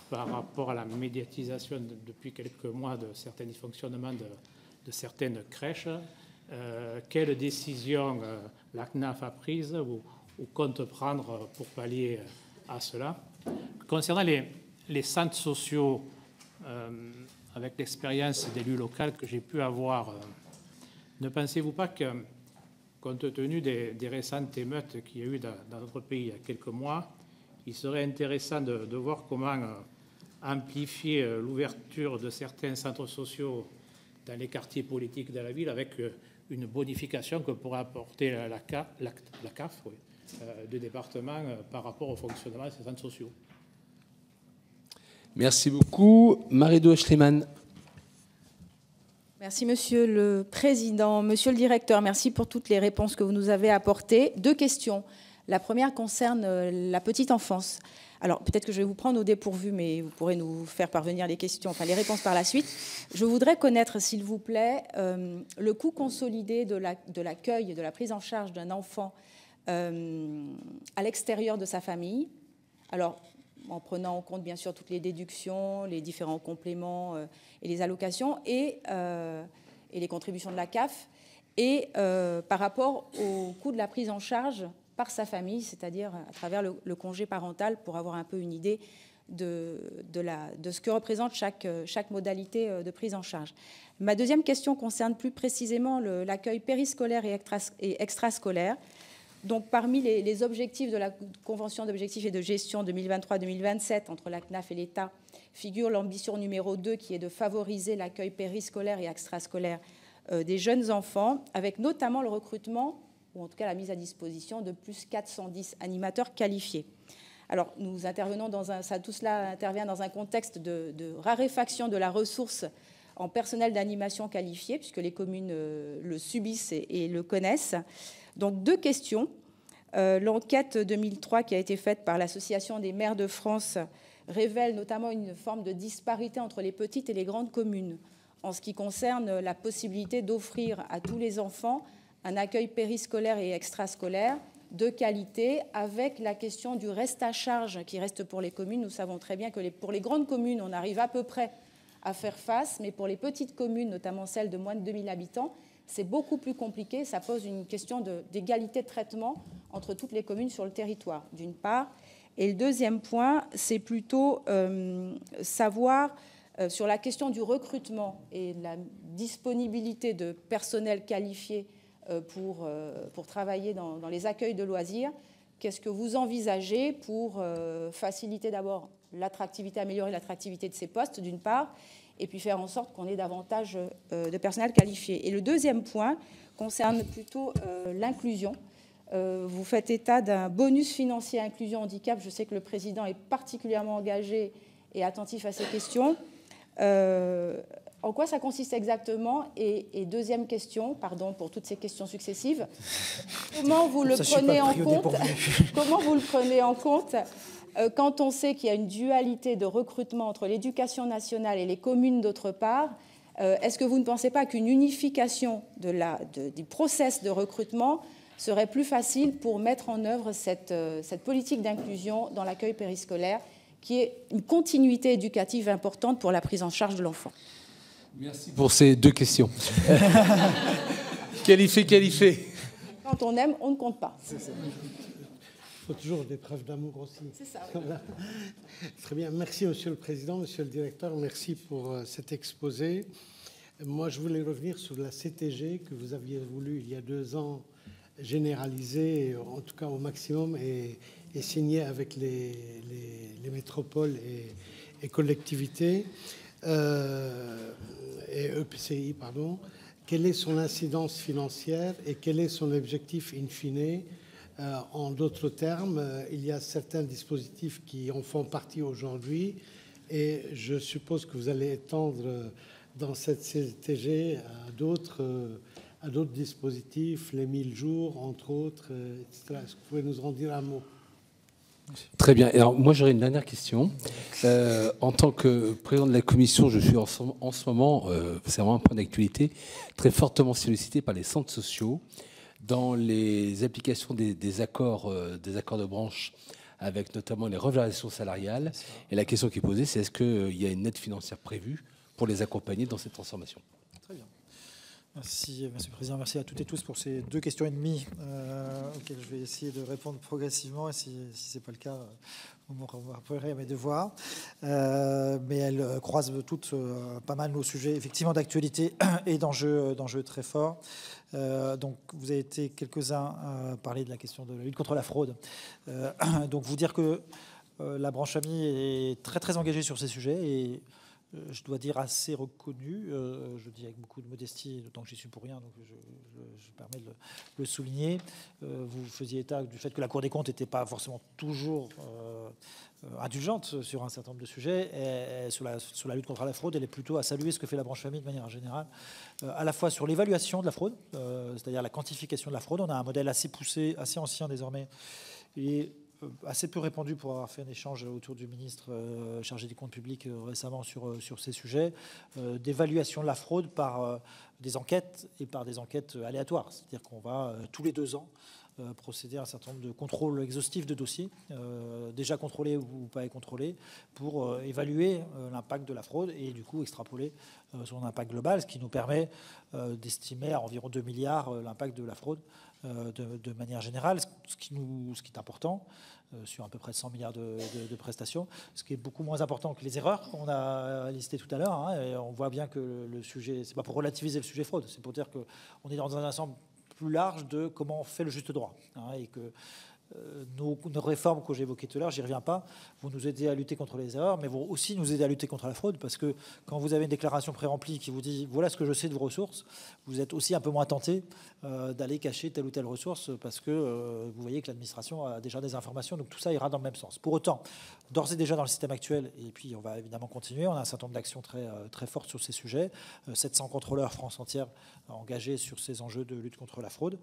par rapport à la médiatisation depuis quelques mois de certains dysfonctionnements de certaines crèches. Quelles décisions la CNAF a prises ou compte prendre pour pallier à cela? Concernant les centres sociaux, avec l'expérience d'élu local que j'ai pu avoir, ne pensez-vous pas que, compte tenu des récentes émeutes qu'il y a eu dans notre pays il y a quelques mois, il serait intéressant de voir comment amplifier l'ouverture de certains centres sociaux dans les quartiers politiques de la ville avec une bonification que pourrait apporter la CAF du département par rapport au fonctionnement de ces centres sociaux. Merci beaucoup. Marie-Do Schleman. Merci Monsieur le Président. Monsieur le Directeur, merci pour toutes les réponses que vous nous avez apportées. 2 questions. La première concerne la petite enfance. Alors, peut-être que je vais vous prendre au dépourvu, mais vous pourrez nous faire parvenir les questions, enfin les réponses par la suite. Je voudrais connaître, s'il vous plaît, le coût consolidé de l'accueil, de la prise en charge d'un enfant à l'extérieur de sa famille. Alors, en prenant en compte, bien sûr, toutes les déductions, les différents compléments et les allocations, et les contributions de la CAF, et par rapport au coût de la prise en charge par sa famille, c'est-à-dire à travers le congé parental, pour avoir un peu une idée de ce que représente chaque modalité de prise en charge. Ma deuxième question concerne plus précisément l'accueil périscolaire et extrascolaire. Donc, parmi les objectifs de la Convention d'objectifs et de gestion 2023-2027 entre la CNAF et l'État figure l'ambition numéro 2 qui est de favoriser l'accueil périscolaire et extrascolaire des jeunes enfants, avec notamment le recrutement, ou en tout cas la mise à disposition de plus 410 animateurs qualifiés. Alors, nous intervenons tout cela intervient dans un contexte de raréfaction de la ressource en personnel d'animation qualifié, puisque les communes le subissent et le connaissent. Donc, 2 questions. L'enquête 2003 qui a été faite par l'Association des maires de France révèle notamment une forme de disparité entre les petites et les grandes communes en ce qui concerne la possibilité d'offrir à tous les enfants un accueil périscolaire et extrascolaire de qualité, avec la question du reste à charge qui reste pour les communes. Nous savons très bien que pour les grandes communes, on arrive à peu près à faire face, mais pour les petites communes, notamment celles de moins de 2000 habitants, c'est beaucoup plus compliqué. Ça pose une question d'égalité de traitement entre toutes les communes sur le territoire, d'une part. Et le deuxième point, c'est plutôt savoir sur la question du recrutement et de la disponibilité de personnel qualifié pour travailler dans les accueils de loisirs. Qu'est-ce que vous envisagez pour faciliter d'abord l'attractivité, améliorer l'attractivité de ces postes, d'une part, et puis faire en sorte qu'on ait davantage de personnel qualifié. Et le deuxième point concerne plutôt l'inclusion. Vous faites état d'un bonus financier inclusion handicap. Je sais que le président est particulièrement engagé et attentif à ces questions. En quoi ça consiste exactement? Et deuxième question, pardon pour toutes ces questions successives, comment vous le prenez en compte? Comment vous le prenez en compte quand on sait qu'il y a une dualité de recrutement entre l'éducation nationale et les communes d'autre part? Est-ce que vous ne pensez pas qu'une unification du process de recrutement serait plus facile pour mettre en œuvre cette politique d'inclusion dans l'accueil périscolaire, qui est une continuité éducative importante pour la prise en charge de l'enfant? Merci pour ces 2 questions. Qualifié. Quand on aime, on ne compte pas. Il faut toujours des preuves d'amour aussi. C'est ça. Oui. Voilà. Très bien. Merci, Monsieur le Président, Monsieur le Directeur. Merci pour cet exposé. Moi, je voulais revenir sur la CTG que vous aviez voulu, il y a 2 ans, généraliser, en tout cas au maximum, et signer avec les métropoles et collectivités. Et EPCI, pardon, quelle est son incidence financière et quel est son objectif in fine? En d'autres termes, il y a certains dispositifs qui en font partie aujourd'hui et je suppose que vous allez étendre dans cette CTG à d'autres dispositifs, les 1000 jours, entre autres, etc. Est-ce que vous pouvez nous en dire un mot? Très bien. Alors, moi, j'aurais une dernière question. En tant que président de la commission, je suis en ce moment, c'est vraiment un point d'actualité, très fortement sollicité par les centres sociaux dans les applications des accords de branche, avec notamment les revalorisations salariales. Et la question qui est posée, c'est est-ce qu'il y a une aide financière prévue pour les accompagner dans cette transformation? Très bien. Merci, Monsieur le Président. Merci à toutes et tous pour ces 2 questions et demie auxquelles je vais essayer de répondre progressivement. Et si ce n'est pas le cas, vous me rappellerez à mes devoirs. Mais elles croisent toutes pas mal nos sujets, effectivement, d'actualité et d'enjeux très forts. Donc, vous avez été quelques-uns à parler de la question de la lutte contre la fraude. Donc, vous dire que La branche famille est très très engagée sur ces sujets et je dois dire assez reconnue. Je dis avec beaucoup de modestie, d'autant que j'y suis pour rien, donc je permets de le souligner. Vous faisiez état du fait que la Cour des comptes n'était pas forcément toujours indulgente sur un certain nombre de sujets. Et sur la lutte contre la fraude, elle est plutôt à saluer ce que fait la branche famille de manière générale, à la fois sur l'évaluation de la fraude, c'est-à-dire la quantification de la fraude. On a un modèle assez poussé, assez ancien désormais, et assez peu répandu pour avoir fait un échange autour du ministre chargé des comptes publics récemment sur ces sujets, d'évaluation de la fraude par des enquêtes et par des enquêtes aléatoires. C'est-à-dire qu'on va tous les 2 ans procéder à un certain nombre de contrôles exhaustifs de dossiers, déjà contrôlés ou pas contrôlés, pour évaluer l'impact de la fraude et du coup extrapoler son impact global, ce qui nous permet d'estimer à environ 2 milliards l'impact de la fraude de manière générale, ce qui est important sur à peu près 100 milliards de prestations, ce qui est beaucoup moins important que les erreurs qu'on a listées tout à l'heure. Hein, et on voit bien que le sujet, c'est pas pour relativiser le sujet fraude, c'est pour dire qu'on est dans un ensemble plus large de comment on fait le juste droit, hein, et que nos réformes que j'ai évoquées tout à l'heure, j'y reviens pas, vont nous aider à lutter contre les erreurs, mais vont aussi nous aider à lutter contre la fraude, parce que quand vous avez une déclaration pré-remplie qui vous dit voilà ce que je sais de vos ressources, vous êtes aussi un peu moins tenté d'aller cacher telle ou telle ressource, parce que vous voyez que l'administration a déjà des informations, donc tout ça ira dans le même sens. Pour autant, d'ores et déjà dans le système actuel, et puis on va évidemment continuer, on a un certain nombre d'actions très fortes sur ces sujets, 700 contrôleurs France entière engagés sur ces enjeux de lutte contre la fraude.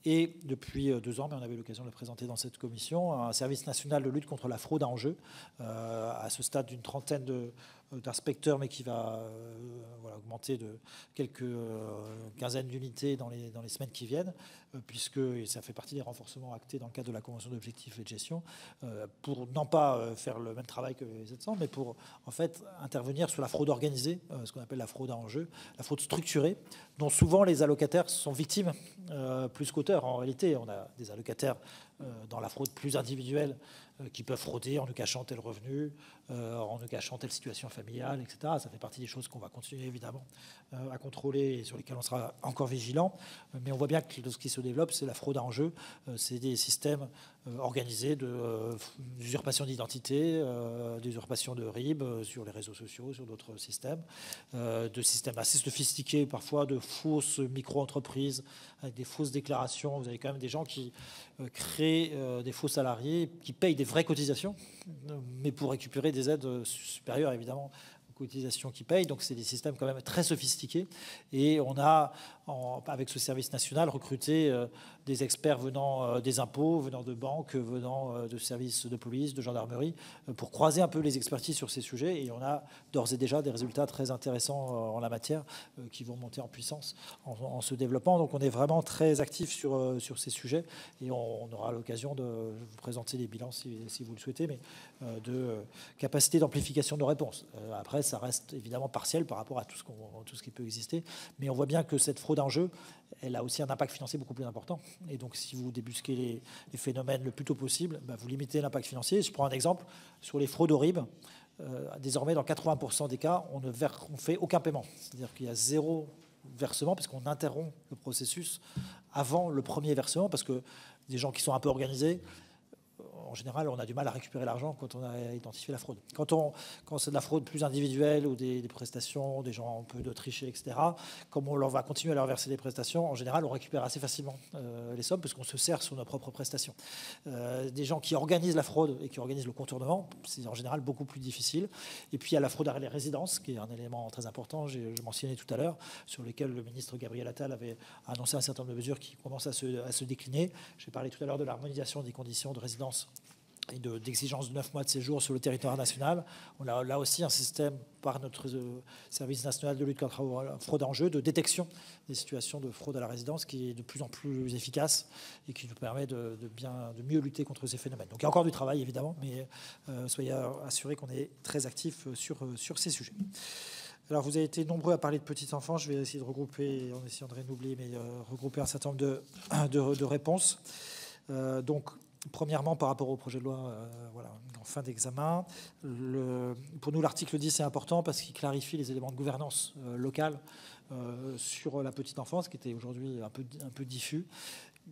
Et depuis 2 ans, mais on avait l'occasion de le présenter dans cette commission, un service national de lutte contre la fraude à enjeu, à ce stade d'une trentaine d'inspecteurs, mais qui va augmenter de quelques quinzaines d'unités dans les semaines qui viennent, puisque et ça fait partie des renforcements actés dans le cadre de la Convention d'objectifs et de gestion, pour non pas faire le même travail que les 700, mais pour en fait intervenir sur la fraude organisée, ce qu'on appelle la fraude à enjeu, la fraude structurée, dont souvent les allocataires sont victimes plus qu'auteurs. En réalité, on a des allocataires dans la fraude plus individuelle qui peuvent frauder en ne cachant tel revenu, en ne cachant telle situation familiale, etc. Ça fait partie des choses qu'on va continuer évidemment à contrôler et sur lesquelles on sera encore vigilant. Mais on voit bien que ce qui se développe, c'est la fraude à enjeu. C'est des systèmes organisés d'usurpation d'identité, d'usurpation de RIB sur les réseaux sociaux, sur d'autres systèmes, de systèmes assez sophistiqués, parfois de fausses micro-entreprises avec des fausses déclarations. Vous avez quand même des gens qui créent des faux salariés, qui payent des vraies cotisations, mais pour récupérer des aides supérieures évidemment aux cotisations qu'ils payent. Donc c'est des systèmes quand même très sophistiqués. Et on a, avec ce service national, recruté des experts venant des impôts, venant de banques, venant de services de police, de gendarmerie, pour croiser un peu les expertises sur ces sujets. Et on a d'ores et déjà des résultats très intéressants en la matière qui vont monter en puissance en se développant. Donc on est vraiment très actif sur ces sujets et on aura l'occasion de vous présenter les bilans si vous le souhaitez, mais de capacité d'amplification de nos réponses. Après, ça reste évidemment partiel par rapport à tout ce qui peut exister, mais on voit bien que cette fraude en jeu, elle a aussi un impact financier beaucoup plus important. Et donc, si vous débusquez les phénomènes le plus tôt possible, vous limitez l'impact financier. Je prends un exemple sur les fraudes au RIB. Désormais, dans 80% des cas, on ne fait aucun paiement. C'est-à-dire qu'il y a 0 versement, parce qu'on interrompt le processus avant le premier versement, parce que des gens qui sont un peu organisés, en général, on a du mal à récupérer l'argent quand on a identifié la fraude. Quand c'est de la fraude plus individuelle ou des prestations, des gens un peu de tricher, etc., comme on va continuer à leur verser des prestations, en général, on récupère assez facilement les sommes parce qu'on se sert sur nos propres prestations. Des gens qui organisent la fraude et qui organisent le contournement, c'est en général beaucoup plus difficile. Et puis, il y a la fraude à les résidences, qui est un élément très important, je mentionnais tout à l'heure, sur lequel le ministre Gabriel Attal avait annoncé un certain nombre de mesures qui commencent à se décliner. J'ai parlé tout à l'heure de l'harmonisation des conditions de résidence et d'exigence de 9 mois de séjour sur le territoire national. On a là aussi un système par notre service national de lutte contre la fraude en jeu, de détection des situations de fraude à la résidence qui est de plus en plus efficace et qui nous permet de mieux lutter contre ces phénomènes. Donc il y a encore du travail évidemment, mais soyez assurés qu'on est très actifs sur ces sujets. Alors vous avez été nombreux à parler de petits enfants, je vais essayer de regrouper, on essaierait de n'oublier, mais regrouper un certain nombre de réponses. Donc, premièrement, par rapport au projet de loi en fin d'examen, pour nous, l'article 10 est important parce qu'il clarifie les éléments de gouvernance locale sur la petite enfance, qui était aujourd'hui un peu diffus.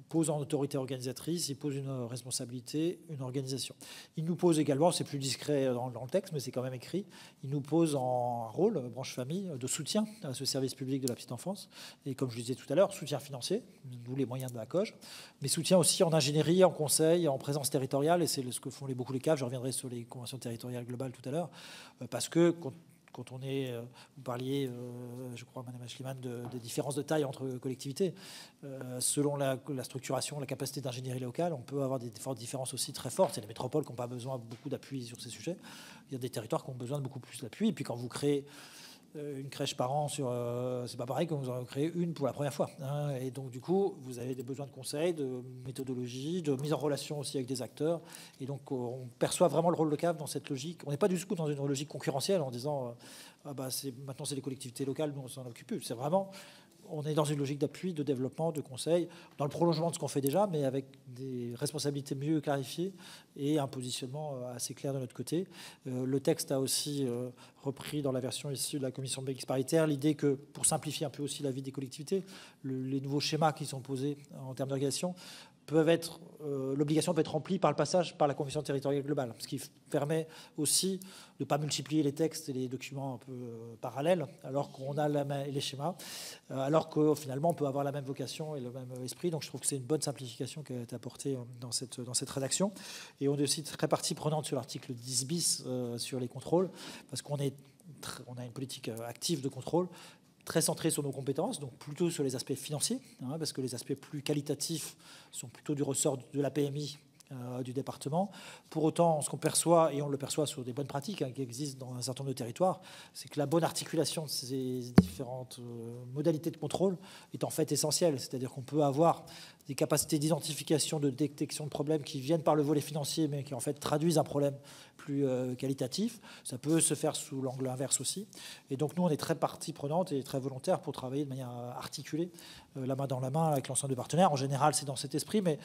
pose en autorité organisatrice, il pose une responsabilité, une organisation. Il nous pose également, c'est plus discret dans le texte, mais c'est quand même écrit, il nous pose en rôle, branche famille, de soutien à ce service public de la petite enfance. Et comme je le disais tout à l'heure, soutien financier, d'où les moyens de la COG, mais soutien aussi en ingénierie, en conseil, en présence territoriale, et c'est ce que font beaucoup les CAF. Je reviendrai sur les conventions territoriales globales tout à l'heure, parce que quand on est, vous parliez, je crois, Madame Aschliman, des différences de taille entre collectivités. Selon la structuration, la capacité d'ingénierie locale, on peut avoir des différences aussi très fortes. Il y a des métropoles qui n'ont pas besoin de beaucoup d'appui sur ces sujets. Il y a des territoires qui ont besoin de beaucoup plus d'appui. Et puis quand vous créez une crèche par an, c'est pas pareil que vous en créez une pour la première fois. Hein. Et donc du coup, vous avez des besoins de conseils, de méthodologie, de mise en relation aussi avec des acteurs. Et donc on perçoit vraiment le rôle de CAF dans cette logique. On n'est pas du tout dans une logique concurrentielle en disant maintenant c'est les collectivités locales, nous on s'en occupe plus. C'est vraiment, on est dans une logique d'appui, de développement, de conseil, dans le prolongement de ce qu'on fait déjà, mais avec des responsabilités mieux clarifiées et un positionnement assez clair de notre côté. Le texte a aussi repris dans la version issue de la commission mixte paritaire l'idée que, pour simplifier un peu aussi la vie des collectivités, les nouveaux schémas qui sont posés en termes d'organisation peuvent être, l'obligation peut être remplie par le passage par la convention territoriale globale, ce qui permet aussi de ne pas multiplier les textes et les documents un peu parallèles, alors qu'on a les schémas, alors que finalement on peut avoir la même vocation et le même esprit. Donc je trouve que c'est une bonne simplification qui a été apportée dans cette rédaction. Et on est aussi très partie prenante sur l'article 10 bis sur les contrôles, parce qu'on a une politique active de contrôle, très centré sur nos compétences, donc plutôt sur les aspects financiers, hein, parce que les aspects plus qualitatifs sont plutôt du ressort de la PMI du département. Pour autant, ce qu'on perçoit, et on le perçoit sur des bonnes pratiques qui existent dans un certain nombre de territoires, c'est que la bonne articulation de ces différentes modalités de contrôle est en fait essentielle. C'est-à-dire qu'on peut avoir des capacités d'identification, de détection de problèmes qui viennent par le volet financier, mais qui en fait traduisent un problème plus qualitatif. Ça peut se faire sous l'angle inverse aussi. Et donc nous, on est très partie prenante et très volontaire pour travailler de manière articulée, la main dans la main avec l'ensemble des partenaires. En général, c'est dans cet esprit, mais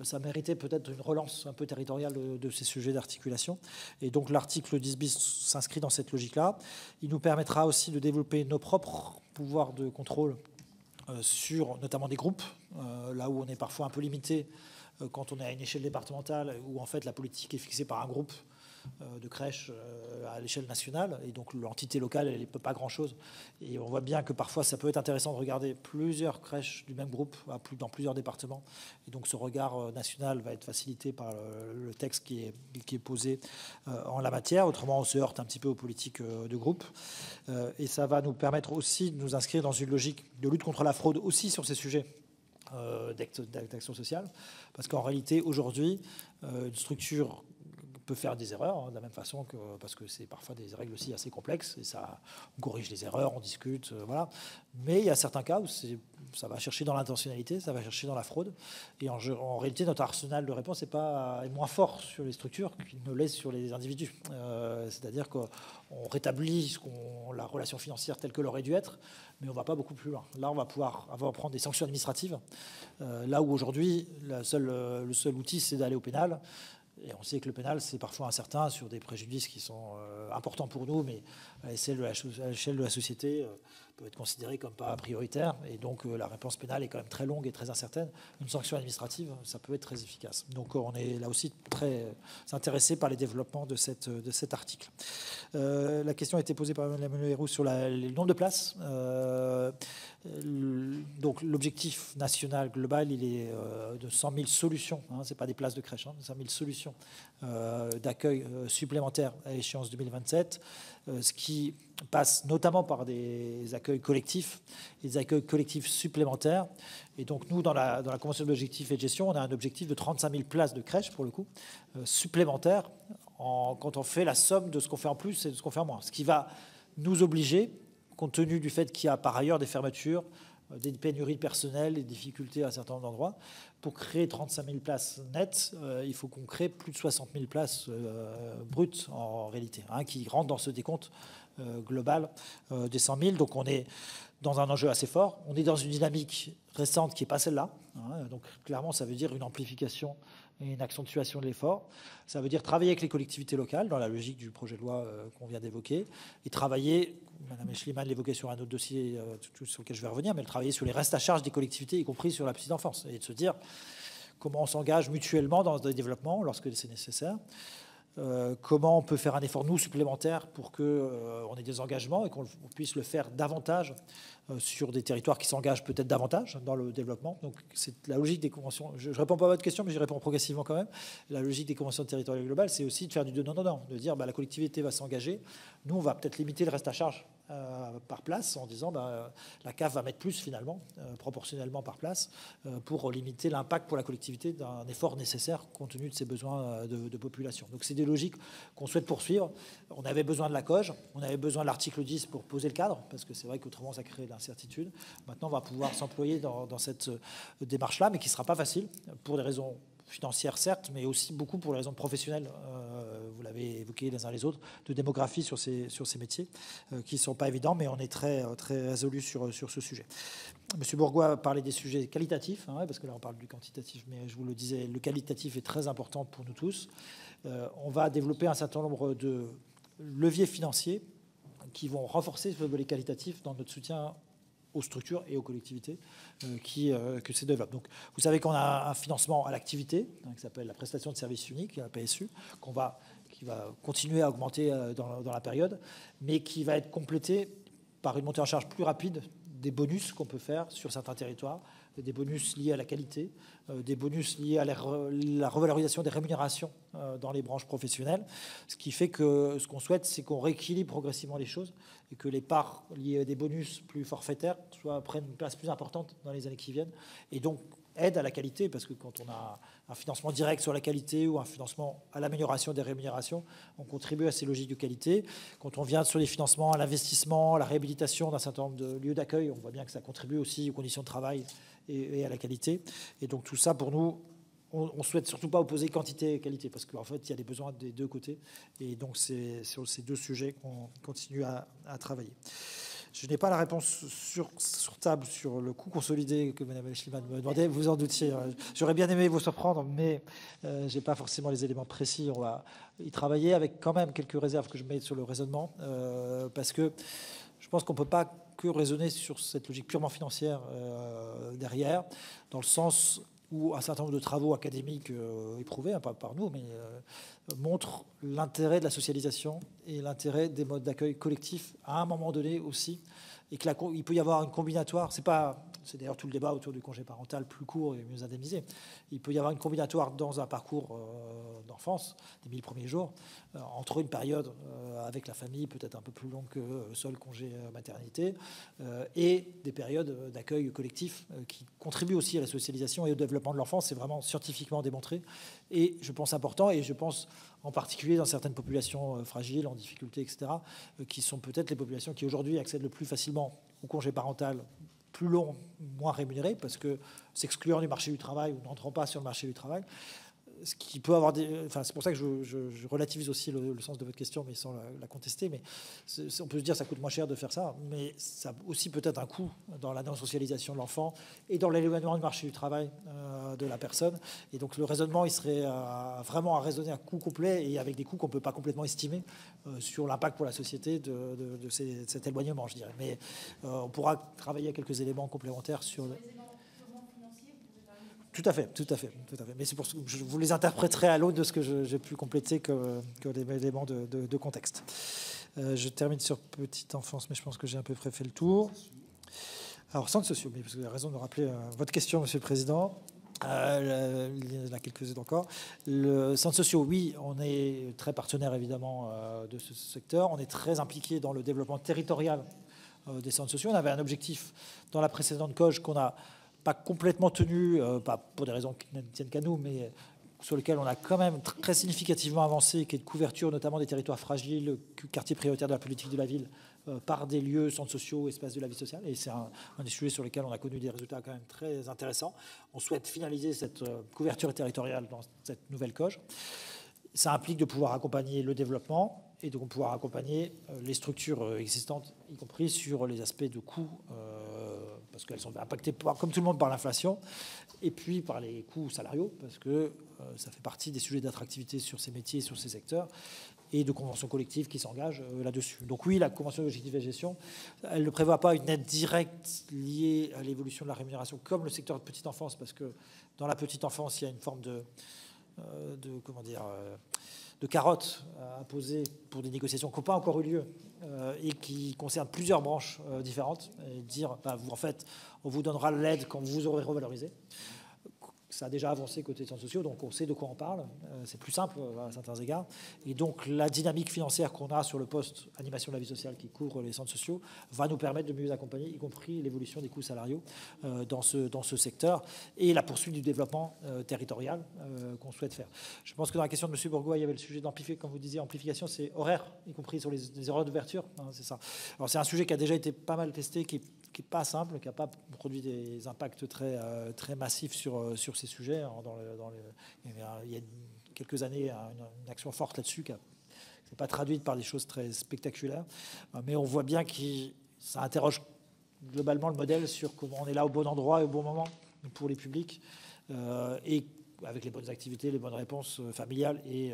ça méritait peut-être une relance un peu territoriale de ces sujets d'articulation. Et donc l'article 10 bis s'inscrit dans cette logique-là. Il nous permettra aussi de développer nos propres pouvoirs de contrôle sur notamment des groupes, là où on est parfois un peu limité quand on est à une échelle départementale, où en fait la politique est fixée par un groupe de crèches à l'échelle nationale, et donc l'entité locale, elle ne peut pas grand-chose. Et on voit bien que parfois, ça peut être intéressant de regarder plusieurs crèches du même groupe dans plusieurs départements. Et donc ce regard national va être facilité par le texte qui est posé en la matière. Autrement, on se heurte un petit peu aux politiques de groupe. Et ça va nous permettre aussi de nous inscrire dans une logique de lutte contre la fraude aussi sur ces sujets d'action sociale. Parce qu'en réalité, aujourd'hui, une structure peut faire des erreurs, de la même façon que, parce que c'est parfois des règles aussi assez complexes, et ça, on corrige les erreurs, on discute, voilà. Mais il y a certains cas où ça va chercher dans l'intentionnalité, ça va chercher dans la fraude, et en réalité, notre arsenal de réponse est moins fort sur les structures qu'il ne l'est sur les individus. C'est-à-dire qu'on rétablit la relation financière telle que l'aurait dû être, mais on ne va pas beaucoup plus loin. Là, on va pouvoir prendre des sanctions administratives, là où aujourd'hui, le seul outil, c'est d'aller au pénal. Et on sait que le pénal, c'est parfois incertain sur des préjudices qui sont importants pour nous, mais à l'échelle de la société, peut être considéré comme pas prioritaire. Et donc, la réponse pénale est quand même très longue et très incertaine. Une sanction administrative, ça peut être très efficace. Donc, on est là aussi très intéressé par les développements de cet article. La question a été posée par Mme Leroux sur le nombre de places. Donc, l'objectif national global, il est de 100 000 solutions. Hein, ce n'est pas des places de crèche, 100 000 solutions d'accueil supplémentaires à échéance 2027, ce qui passe notamment par des accueils collectifs et des accueils collectifs supplémentaires. Et donc nous, dans la convention d'objectifs et de gestion, on a un objectif de 35 000 places de crèche, pour le coup, supplémentaires, quand on fait la somme de ce qu'on fait en plus et de ce qu'on fait en moins. Ce qui va nous obliger, compte tenu du fait qu'il y a par ailleurs des fermetures, des pénuries de personnel, des difficultés à un certain nombre d'endroits, pour créer 35 000 places nettes, il faut qu'on crée plus de 60 000 places brutes en réalité, hein, qui rentrent dans ce décompte global des 100 000. Donc on est dans un enjeu assez fort. On est dans une dynamique récente qui n'est pas celle-là. Hein, donc clairement, ça veut dire une amplification et une accentuation de l'effort. Ça veut dire travailler avec les collectivités locales dans la logique du projet de loi qu'on vient d'évoquer et travailler, Mme Schliemann l'évoquait sur un autre dossier sur lequel je vais revenir, mais travailler sur les restes à charge des collectivités, y compris sur la petite enfance, et de se dire comment on s'engage mutuellement dans des développements lorsque c'est nécessaire. Comment on peut faire un effort, nous, supplémentaire pour qu'on ait des engagements et qu'on puisse le faire davantage sur des territoires qui s'engagent peut-être davantage dans le développement. Donc c'est la logique des conventions. Je ne réponds pas à votre question, mais j'y réponds progressivement quand même. La logique des conventions territoriales globales, c'est aussi de faire du donnant-donnant, de dire la collectivité va s'engager. Nous, on va peut-être limiter le reste à charge par place en disant la CAF va mettre plus finalement, proportionnellement par place, pour limiter l'impact pour la collectivité d'un effort nécessaire compte tenu de ses besoins de population. Donc c'est des logiques qu'on souhaite poursuivre. On avait besoin de la COG, on avait besoin de l'article 10 pour poser le cadre, parce que c'est vrai qu'autrement ça crée de l'incertitude. Maintenant on va pouvoir s'employer dans cette démarche-là, mais qui ne sera pas facile pour des raisons financières certes, mais aussi beaucoup pour les raisons professionnelles, vous l'avez évoqué les uns les autres, de démographie sur ces métiers, qui ne sont pas évidents, mais on est très résolus sur ce sujet. Monsieur Bourgois parlait des sujets qualitatifs, hein, parce que là on parle du quantitatif, mais je vous le disais, le qualitatif est très important pour nous tous. On va développer un certain nombre de leviers financiers qui vont renforcer ce volet qualitatif dans notre soutien aux structures et aux collectivités que se développent. Donc, vous savez qu'on a un financement à l'activité, hein, qui s'appelle la prestation de service unique, la PSU, qui va continuer à augmenter dans la période, mais qui va être complété par une montée en charge plus rapide des bonus qu'on peut faire sur certains territoires, des bonus liés à la qualité, des bonus liés à la revalorisation des rémunérations dans les branches professionnelles, ce qui fait que ce qu'on souhaite, c'est qu'on rééquilibre progressivement les choses et que les parts liées à des bonus plus forfaitaires prennent une place plus importante dans les années qui viennent et donc aident à la qualité, parce que quand on a un financement direct sur la qualité ou un financement à l'amélioration des rémunérations, on contribue à ces logiques de qualité. Quand on vient sur les financements à l'investissement, à la réhabilitation d'un certain nombre de lieux d'accueil, on voit bien que ça contribue aussi aux conditions de travail et à la qualité. Et donc tout ça, pour nous, on ne souhaite surtout pas opposer quantité et qualité, parce qu'en fait, il y a des besoins des deux côtés. Et donc c'est sur ces deux sujets qu'on continue à travailler. Je n'ai pas la réponse sur table sur le coût consolidé que Mme Schliemann me demandait. Vous en doutiez. J'aurais bien aimé vous surprendre, mais je n'ai pas forcément les éléments précis. On va y travailler avec quand même quelques réserves que je mets sur le raisonnement, parce que je pense qu'on ne peut pas que raisonner sur cette logique purement financière derrière, dans le sens où un certain nombre de travaux académiques éprouvés, hein, pas par nous, mais montrent l'intérêt de la socialisation et l'intérêt des modes d'accueil collectifs à un moment donné aussi, et qu'il peut y avoir une combinatoire. C'est d'ailleurs tout le débat autour du congé parental plus court et mieux indemnisé. Il peut y avoir une combinatoire dans un parcours d'enfance, des 1000 premiers jours, entre une période avec la famille peut-être un peu plus longue que le seul congé maternité, et des périodes d'accueil collectif qui contribuent aussi à la socialisation et au développement de l'enfant. C'est vraiment scientifiquement démontré, et je pense important, et je pense en particulier dans certaines populations fragiles, en difficulté, etc., qui sont peut-être les populations qui aujourd'hui accèdent le plus facilement au congé parental plus long, moins rémunéré, parce que s'excluant du marché du travail ou n'entrant pas sur le marché du travail, ce qui peut avoir c'est pour ça que je relativise aussi le sens de votre question, mais sans la contester. Mais on peut se dire que ça coûte moins cher de faire ça, mais ça a aussi peut-être un coût dans la non-socialisation de l'enfant et dans l'éloignement du marché du travail de la personne. Et donc le raisonnement, il serait vraiment à raisonner à coût complet et avec des coûts qu'on ne peut pas complètement estimer sur l'impact pour la société de cet éloignement, je dirais. Mais on pourra travailler à quelques éléments complémentaires sur le... Tout à fait. Mais c'est pour ça que je vous les interpréterai à l'aune de ce que j'ai pu compléter que des éléments de contexte. Je termine sur petite enfance, mais je pense que j'ai à peu près fait le tour. Alors, centres sociaux, mais vous avez raison de me rappeler votre question, Monsieur le Président. Il y en a quelques-unes encore. Le centres sociaux, oui, on est très partenaire évidemment de ce secteur. On est très impliqué dans le développement territorial des centres sociaux. On avait un objectif dans la précédente COG qu'on a pas complètement tenu, pas pour des raisons qui ne tiennent qu'à nous, mais sur lequel on a quand même très significativement avancé, qui est de couverture notamment des territoires fragiles, quartiers prioritaires de la politique de la ville, par des lieux, centres sociaux, espaces de la vie sociale. Et c'est un des sujets sur lesquels on a connu des résultats quand même très intéressants. On souhaite finaliser cette couverture territoriale dans cette nouvelle COG. Ça implique de pouvoir accompagner le développement et de pouvoir accompagner les structures existantes, y compris sur les aspects de coûts, parce qu'elles sont impactées, comme tout le monde, par l'inflation, et puis par les coûts salariaux, parce que ça fait partie des sujets d'attractivité sur ces métiers, sur ces secteurs, et de conventions collectives qui s'engagent là-dessus. Donc oui, la convention d'objectifs et gestion, elle ne prévoit pas une aide directe liée à l'évolution de la rémunération, comme le secteur de petite enfance, parce que dans la petite enfance, il y a une forme de carotte à poser pour des négociations qui n'ont pas encore eu lieu et qui concernent plusieurs branches différentes. Et dire, en fait, on vous donnera l'aide quand vous aurez revalorisé. Ça a déjà avancé côté centres sociaux, donc on sait de quoi on parle. C'est plus simple à certains égards. Et donc la dynamique financière qu'on a sur le poste animation de la vie sociale qui couvre les centres sociaux va nous permettre de mieux accompagner, y compris l'évolution des coûts salariaux dans ce secteur et la poursuite du développement territorial qu'on souhaite faire. Je pense que dans la question de M. Bourgois, il y avait le sujet d'amplification, comme vous disiez, amplification, c'est horaire, y compris sur les erreurs d'ouverture. Hein, c'est ça. Alors c'est un sujet qui a déjà été pas mal testé, qui n'est pas simple, qui n'a pas produit des impacts très massifs sur ces sujets. Il y a quelques années, une action forte là-dessus qui ne s'est pas traduite par des choses très spectaculaires. Mais on voit bien que ça interroge globalement le modèle sur comment on est là au bon endroit et au bon moment pour les publics. Et avec les bonnes activités, les bonnes réponses familiales et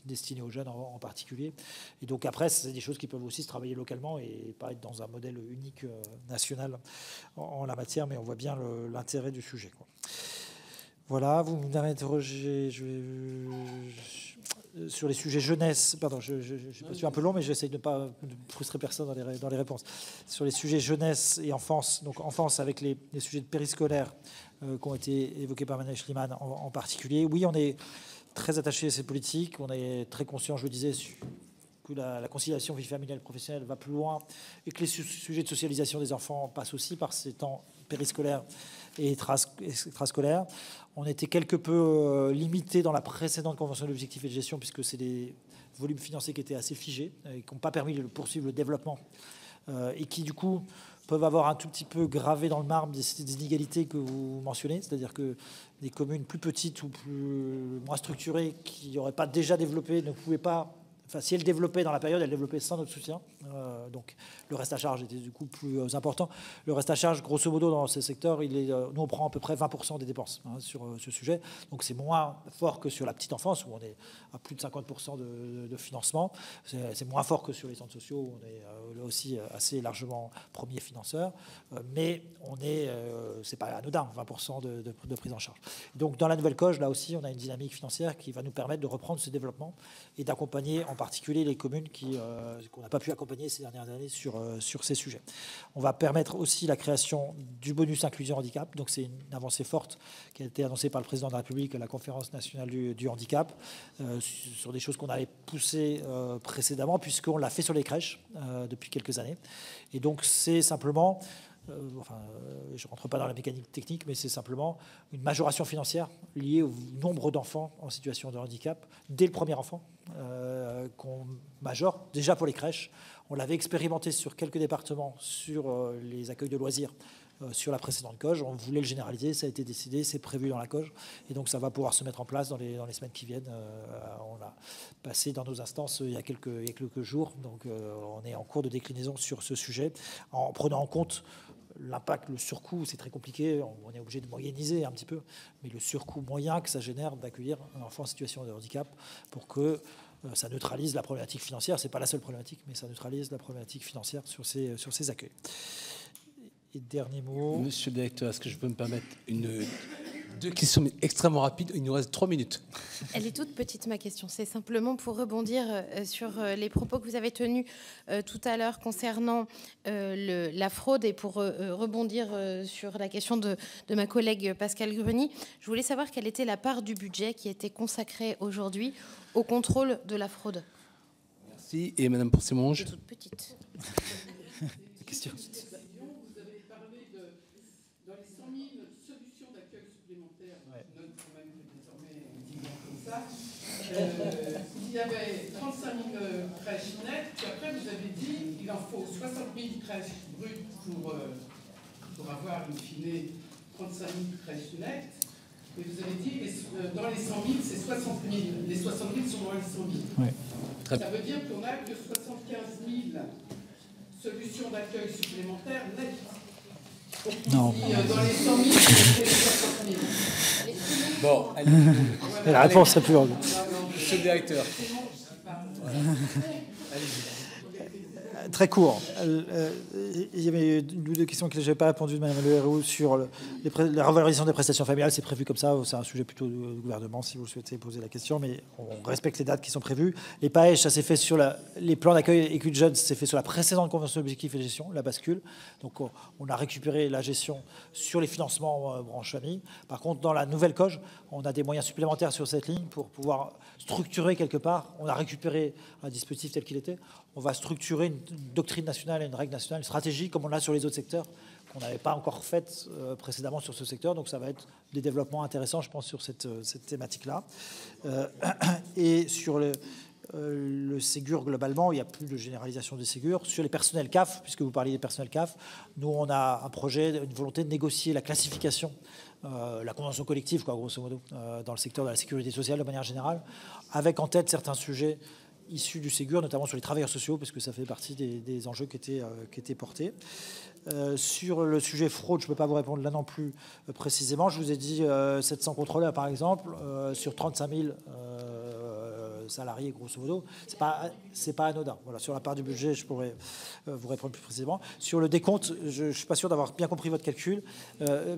destinées aux jeunes en particulier. Et donc après, c'est des choses qui peuvent aussi se travailler localement et pas être dans un modèle unique national en la matière, mais on voit bien l'intérêt du sujet, quoi. Voilà, vous m'avez interrogé sur les sujets jeunesse. Pardon, je suis un peu long, mais j'essaie de ne pas frustrer personne dans les réponses. Sur les sujets jeunesse et enfance, donc enfance avec les sujets de périscolaire qui ont été évoqués par Manuel Schliemann en particulier. Oui, on est très attaché à ces politiques. On est très conscient, je le disais, que la conciliation vie familiale et professionnelle va plus loin et que les sujets de socialisation des enfants passent aussi par ces temps périscolaires et extrascolaires. On était quelque peu limité dans la précédente convention d'objectifs et de gestion puisque c'est des volumes financiers qui étaient assez figés et qui n'ont pas permis de poursuivre le développement et qui du coup peuvent avoir un tout petit peu gravé dans le marbre des inégalités que vous mentionnez, c'est-à-dire que des communes plus petites ou moins structurées qui n'auraient pas déjà développé ne pouvaient pas. Enfin, si elle développait dans la période, elle développait sans notre soutien. Donc, le reste à charge était du coup plus important. Le reste à charge, grosso modo, dans ce secteur, nous, on prend à peu près 20% des dépenses sur ce sujet. Donc, c'est moins fort que sur la petite enfance, où on est à plus de 50% de financement. C'est moins fort que sur les centres sociaux, où on est là aussi assez largement premier financeur. Mais c'est pas anodin, 20% de prise en charge. Donc, dans la nouvelle COG, là aussi, on a une dynamique financière qui va nous permettre de reprendre ce développement et d'accompagner en particulier les communes qu'on n'a pas pu accompagner ces dernières années sur ces sujets. On va permettre aussi la création du bonus inclusion handicap. Donc c'est une avancée forte qui a été annoncée par le président de la République à la conférence nationale du handicap sur des choses qu'on avait poussées précédemment puisqu'on l'a fait sur les crèches depuis quelques années. Et donc c'est simplement... je ne rentre pas dans la mécanique technique, mais c'est simplement une majoration financière liée au nombre d'enfants en situation de handicap dès le premier enfant qu'on majore déjà pour les crèches. On l'avait expérimenté sur quelques départements sur les accueils de loisirs sur la précédente COG. On voulait le généraliser, ça a été décidé, c'est prévu dans la COG et donc ça va pouvoir se mettre en place dans les semaines qui viennent. On l'a passé dans nos instances il y a quelques jours, donc on est en cours de déclinaison sur ce sujet en prenant en compte l'impact, le surcoût, c'est très compliqué, on est obligé de moyenniser un petit peu, mais le surcoût moyen que ça génère d'accueillir un enfant en situation de handicap pour que ça neutralise la problématique financière. Ce n'est pas la seule problématique, mais ça neutralise la problématique financière sur ces accueils. Et dernier mot. Monsieur le directeur, est-ce que je peux me permettre deux questions extrêmement rapides? Il nous reste 3 minutes. Elle est toute petite, ma question. C'est simplement pour rebondir sur les propos que vous avez tenus tout à l'heure concernant la fraude et pour rebondir sur la question de ma collègue Pascale Gruny. Je voulais savoir quelle était la part du budget qui était consacrée aujourd'hui au contrôle de la fraude. Merci. Et Madame Poncet-Monge. Elle est toute petite. Question. ça. Il y avait 35 000 crèches nettes, puis après vous avez dit qu'il en faut 60 000 crèches brutes pour avoir, in fine, 35 000 crèches nettes. Et vous avez dit, dans les 100 000, c'est 60 000. Les 60 000 sont dans les 100 000. Oui. Ça veut dire qu'on n'a que 75 000 solutions d'accueil supplémentaires nettes. Non. Si, dans les 100 000, c'est les 60 000. Bon, allez. La réponse serait plus longue. Monsieur le directeur. Très court. Il y avait une ou deux questions que je n'avais pas répondu de Mme Le Héroux sur la revalorisation des prestations familiales. C'est prévu comme ça. C'est un sujet plutôt du gouvernement, si vous le souhaitez poser la question. Mais on respecte les dates qui sont prévues. Les PAEJ, ça s'est fait sur les plans d'accueil écoute jeunes, c'est fait sur la précédente convention d'objectifs et de gestion, la bascule. Donc on a récupéré la gestion sur les financements branche famille. Par contre, dans la nouvelle COG, on a des moyens supplémentaires sur cette ligne pour pouvoir structurer quelque part. On a récupéré un dispositif tel qu'il était. On va structurer une doctrine nationale et une règle nationale, une stratégie comme on l'a sur les autres secteurs, qu'on n'avait pas encore faite précédemment sur ce secteur. Donc ça va être des développements intéressants, je pense, sur cette thématique-là. Et sur le Ségur, globalement, il n'y a plus de généralisation des Ségur. Sur les personnels CAF, puisque vous parliez des personnels CAF, nous, on a un projet, une volonté de négocier la classification, la convention collective, quoi, grosso modo, dans le secteur de la sécurité sociale de manière générale, avec en tête certains sujets issus du Ségur, notamment sur les travailleurs sociaux, parce que ça fait partie des enjeux qui étaient portés. Sur le sujet fraude, je ne peux pas vous répondre là non plus précisément. Je vous ai dit 700 contrôleurs, par exemple, sur 35 000 salariés, grosso modo. C'est pas anodin. Voilà, sur la part du budget, je pourrais vous répondre plus précisément. Sur le décompte, je ne suis pas sûr d'avoir bien compris votre calcul,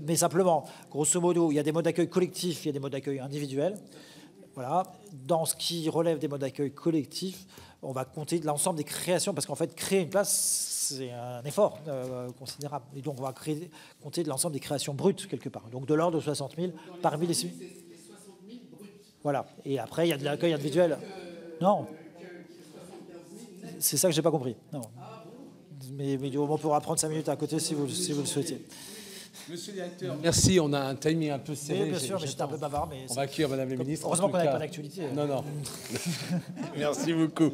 mais simplement, grosso modo, il y a des modes d'accueil collectifs, il y a des modes d'accueil individuels. Voilà. Dans ce qui relève des modes d'accueil collectifs, on va compter de l'ensemble des créations, parce qu'en fait, créer une place, c'est un effort considérable. Et donc, on va compter de l'ensemble des créations brutes, quelque part. Donc, de l'ordre de 60 000 parmi les... Voilà. Et après, il y a de l'accueil individuel. Non. C'est ça que je n'ai pas compris. Non. Mais on pourra prendre 5 minutes à côté si vous le souhaitez. Monsieur le directeur, merci. On a un timing un peu serré. Oui, bien sûr, mais j'étais un peu bavard. Mais on va accueillir Madame la ministre. Heureusement qu'on n'avait pas d'actualité. Non. Merci beaucoup.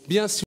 Bien sûr.